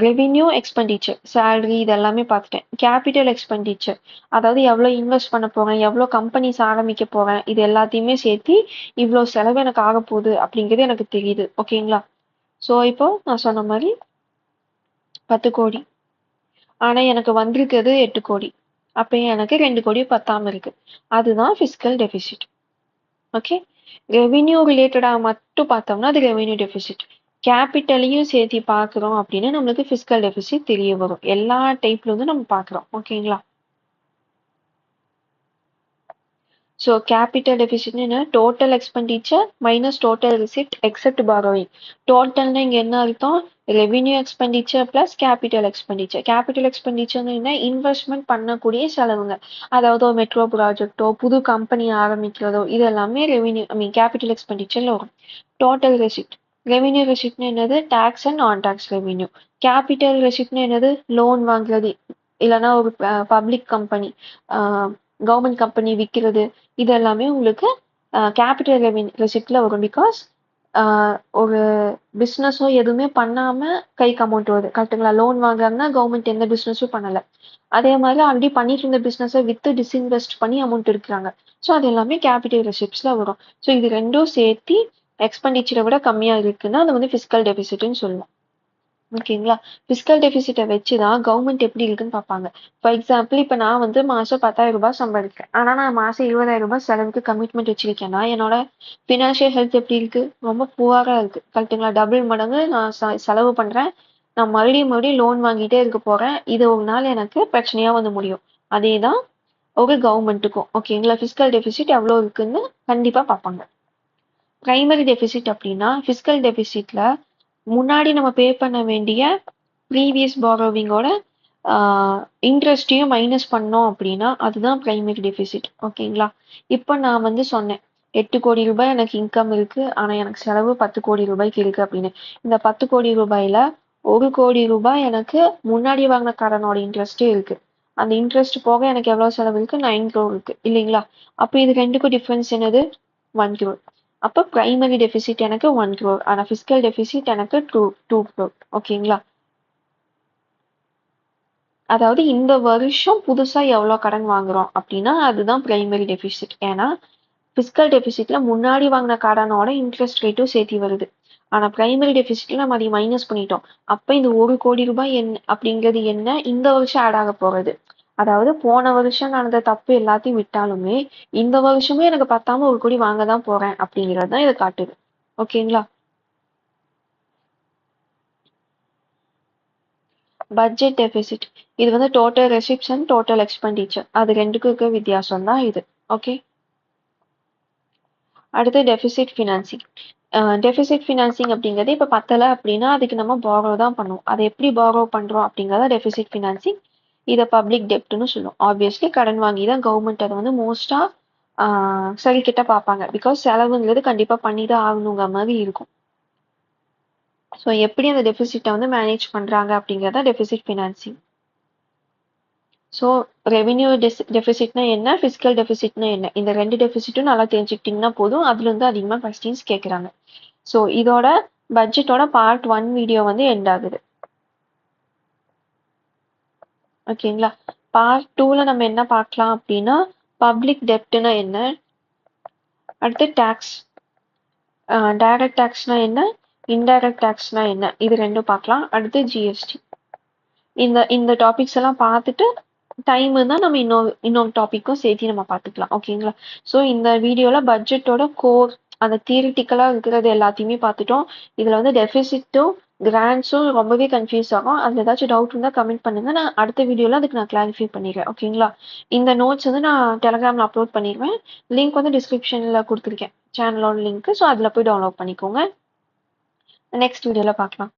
ரெவென்யூ எக்ஸ்பெண்டிச்சர், சேலரி இதெல்லாமே பார்த்துட்டேன். கேபிட்டல் எக்ஸ்பெண்டிச்சர், அதாவது எவ்வளோ இன்வெஸ்ட் பண்ண போறேன், எவ்வளோ கம்பெனிஸ் ஆரம்பிக்க போறேன், இது எல்லாத்தையுமே சேர்த்து இவ்வளோ செலவு எனக்கு ஆக போகுது அப்படிங்கிறது எனக்கு தெரியுது. ஓகேங்களா? ஸோ இப்போ நான் சொன்ன மாதிரி 10 கோடி, ஆனா எனக்கு வந்திருக்கிறது 8 கோடி. அப்ப எனக்கு 2 கோடி பத்தாம இருக்கு. அதுதான் ஃபிஸ்கல் டெபிசிட். ஓகே, ரெவென்யூ ரிலேட்டடா மட்டும் பார்த்தோம்னா அது ரெவென்யூ டெபிசிட். கேபிட்டலையும் சேர்த்து பார்க்குறோம் அப்படின்னா நம்மளுக்கு ஃபிஸ்கல் டெபிசிட் தெரிய வரும். எல்லா டைப்ல இருந்து நம்ம பார்க்குறோம். ஓகேங்களா? ஸோ கேபிட்டல் டெபிசிட்னு என்ன? Total expenditure minus total receipt except borrowing. டோட்டல்னா இங்க என்ன அர்த்தம்? Revenue expenditure plus capital expenditure. Capital எக்ஸ்பெண்டிச்சர்னு என்ன? இன்வெஸ்ட்மெண்ட் பண்ணக்கூடிய செலவுங்க. அதாவது ஒரு மெட்ரோ ப்ராஜெக்டோ புது கம்பெனி ஆரம்பிக்கிறதோ இது எல்லாமே கேபிட்டல் எக்ஸ்பெண்டிச்சர்ல வரும். டோட்டல் ரெசிப்ட், ரெவென்யூ ரெசிப்ட்னு என்னது? டேக்ஸ் அண்ட் நான் டேக்ஸ் ரெவென்யூ. கேபிட்டல் ரெசிப்ட்னு என்னது? லோன் வாங்குறது, இல்லைன்னா ஒரு பப்ளிக் கம்பெனி, கவர்மெண்ட் கம்பெனி விற்கிறது, இது எல்லாமே உங்களுக்கு கேபிட்டல் ரெசிப்ட்ல வரும். பிகாஸ் ஒரு பிஸ்னஸோ எதுவுமே பண்ணாம கைக்கு அமௌண்ட் வருது, கரெக்டுங்களா? லோன் வாங்குறாங்கன்னா கவர்மெண்ட் எந்த பிஸ்னஸும் பண்ணல, அதே மாதிரி ஆல்ரெடி பண்ணிட்டு இருந்த பிஸ்னஸை வித்து டிஸ்இன்வெஸ்ட் பண்ணி அமௌண்ட் எடுக்கிறாங்க. ஸோ அது எல்லாமே கேபிட்டல் ரெசிப்ட்ஸ்ல வரும். ஸோ இது ரெண்டும் சேர்த்து எக்ஸ்பெண்டிச்சரை விட கம்மியா இருக்குன்னா அது வந்து ஃபிஸ்கல் டெபிசிட்னு சொல்லுவோம். ஓகேங்களா? ஃபிஸ்கல் டெபிசிட்டை வச்சு தான் கவர்மெண்ட் எப்படி இருக்குன்னு பார்ப்பாங்க. ஃபார் எக்ஸாம்பிள் இப்போ நான் வந்து மாசம் 10,000 ரூபாய் சம்பாதிக்கிறேன், ஆனா நான் மாசம் 20,000 ரூபாய் செலவுக்கு கமிட்மெண்ட் வச்சிருக்கேன்னா என்னோட ஃபினான்ஷியல் ஹெல்த் எப்படி இருக்கு? ரொம்ப புவரா இருக்கு, கரெக்டுங்களா? டபுள் மடங்கு நான் செலவு பண்றேன், நான் மறுபடியும் லோன் வாங்கிட்டே இருக்க போறேன், இது ஒரு நாள் எனக்கு பிரச்சனையா வந்து முடியும். அதே தான் ஒரு கவர்மெண்ட்டுக்கும். ஓகேங்களா? ஃபிஸ்கல் டெபிசிட் எவ்வளோ இருக்குன்னு கண்டிப்பா பார்ப்பாங்க. பிரைமரி டெபிசிட் அப்படின்னா ஃபிஸ்கல் டெபிசிட்ல முன்னாடி நம்ம பே பண்ண வேண்டிய ப்ரீவியஸ் பாரோவிங்கோட இன்ட்ரெஸ்டையும் மைனஸ் பண்ணோம் அப்படின்னா அதுதான் பிரைமரி டெபிசிட். ஓகேங்களா? இப்போ நான் வந்து சொன்னேன் 8 கோடி ரூபாய் எனக்கு இன்கம் இருக்கு, ஆனா எனக்கு செலவு 10 கோடி ரூபாய்க்கு இருக்கு அப்படின்னு. இந்த 10 கோடி ரூபாயில 1 கோடி ரூபாய் எனக்கு முன்னாடி வாங்கின கடனோட இன்ட்ரெஸ்டே இருக்கு. அந்த இன்ட்ரெஸ்ட் போக எனக்கு எவ்வளவு செலவு இருக்கு? 9 crore இருக்கு இல்லைங்களா? அப்போ இது ரெண்டுக்கும் டிஃபரன்ஸ் என்னது? 1 crore. அப்போ பிரைமரி டெபிசிட் எனக்கு 1 crore, ஆனா ஃபிஸ்கல் டெபிசிட் எனக்கு 2 crore. ஓகேங்களா? அதாவது இந்த வருஷம் புதுசா எவ்வளோ கடன் வாங்குறோம் அப்படின்னா அதுதான் பிரைமரி டெபிசிட். ஏன்னா ஃபிஸ்கல் டெபிசிட்ல முன்னாடி வாங்கின கடனோட இன்ட்ரெஸ்ட் ரேட்டும் சேர்த்து வருது. ஆனா பிரைமரி டெபிசிட்ல நம்ம அதை மைனஸ் பண்ணிட்டோம். அப்ப இந்த 1 கோடி ரூபாய் என்ன அப்படிங்கிறது என்ன இந்த வருஷம் ஆட் ஆக போறது. அதாவது போன வருஷம் நடந்த தப்பு எல்லாத்தையும் விட்டாலுமே இந்த வருஷமே எனக்கு பத்தாம 1 கோடி வாங்க தான் போறேன் அப்படிங்கிறது தான் இதை காட்டுது. ஓகேங்களா? பட்ஜெட் டெபிசிட் இது வந்து total receipts and total expenditure அது ரெண்டுக்கும் இருக்க வித்தியாசம் தான் இது. ஓகே, அடுத்து டெபிசிட் ஃபினான்சிங். டெபிசிட் ஃபினான்சிங் அப்படிங்கிறது இப்போ பத்தலை அப்படின்னா அதுக்கு நம்ம பாரோ தான் பண்ணுவோம். அதை எப்படி பாரோ பண்றோம் அப்படிங்கிறத டெபிசிட் ஃபினான்சிங். இதை பப்ளிக் டெப்ட்னு சொல்லுவோம். ஆப்வியஸ்லி கடன் வாங்கி தான் கவர்மெண்ட் அதை வந்து மோஸ்டா சரி கிட்ட பார்ப்பாங்க. பிகாஸ் செலவுங்கிறது கண்டிப்பா பண்ணி தான் ஆகணுங்கிற மாதிரி இருக்கும். ஸோ எப்படி அந்த டெபிசிட்டை வந்து மேனேஜ் பண்றாங்க அப்படிங்கிறத டெபிசிட் ஃபினான்சிங். ஸோ ரெவென்யூ டெபிசிட்னா என்ன, ஃபிஸ்கல் டெபிசிட்னா என்ன, இந்த ரெண்டு டெபிசிட்டும் நல்லா தெரிஞ்சுக்கிட்டிங்கன்னா போதும். அதுல இருந்து அதிகமாக கொஸ்டின்ஸ் கேட்குறாங்க. ஸோ இதோட பட்ஜெட்டோட பார்ட் 1 வீடியோ வந்து எண்ட் ஆகுது. ஓகேங்களா? பார்ட் 2ல நம்ம என்ன பார்க்கலாம் அப்படின்னா பப்ளிக் டெப்ட்னா என்ன, அடுத்து டேக்ஸ், டைரக்ட் டேக்ஸ்னா என்ன, இன்டைரக்ட் டேக்ஸ்னா என்ன, இது ரெண்டும் பார்க்கலாம். அடுத்து ஜிஎஸ்டி. இந்த டாபிக்ஸ் எல்லாம் பார்த்துட்டு டைம் தான் நம்ம இன்னொரு டாபிக்கும் சேர்த்து நம்ம பார்த்துக்கலாம். ஓகேங்களா? ஸோ இந்த வீடியோல பட்ஜெட்டோட கோர் அந்த தியரிட்டிக்கலா இருக்கிறது எல்லாத்தையுமே பார்த்துட்டோம். இதுல வந்து டெபிசிட்டும் கிராண்ட்ஸும் ரொம்பவே கன்ஃபியூஸ் ஆகும். அதுல ஏதாச்சும் டவுட் இருந்தா கமெண்ட் பண்ணுங்க. நான் அடுத்த வீடியோல அதுக்கு நான் கிளாரிஃபை பண்ணிடுறேன். ஓகேங்களா? இந்த நோட்ஸ் வந்து நான் டெலகிராம்ல அப்லோட் பண்ணிடுவேன். லிங்க் வந்து டிஸ்கிரிப்ஷன்ல கொடுத்துருக்கேன், சேனலோட லிங்க். ஸோ அதுல போய் டவுன்லோட் பண்ணிக்கோங்க. நெக்ஸ்ட் வீடியோல பார்க்கலாம்.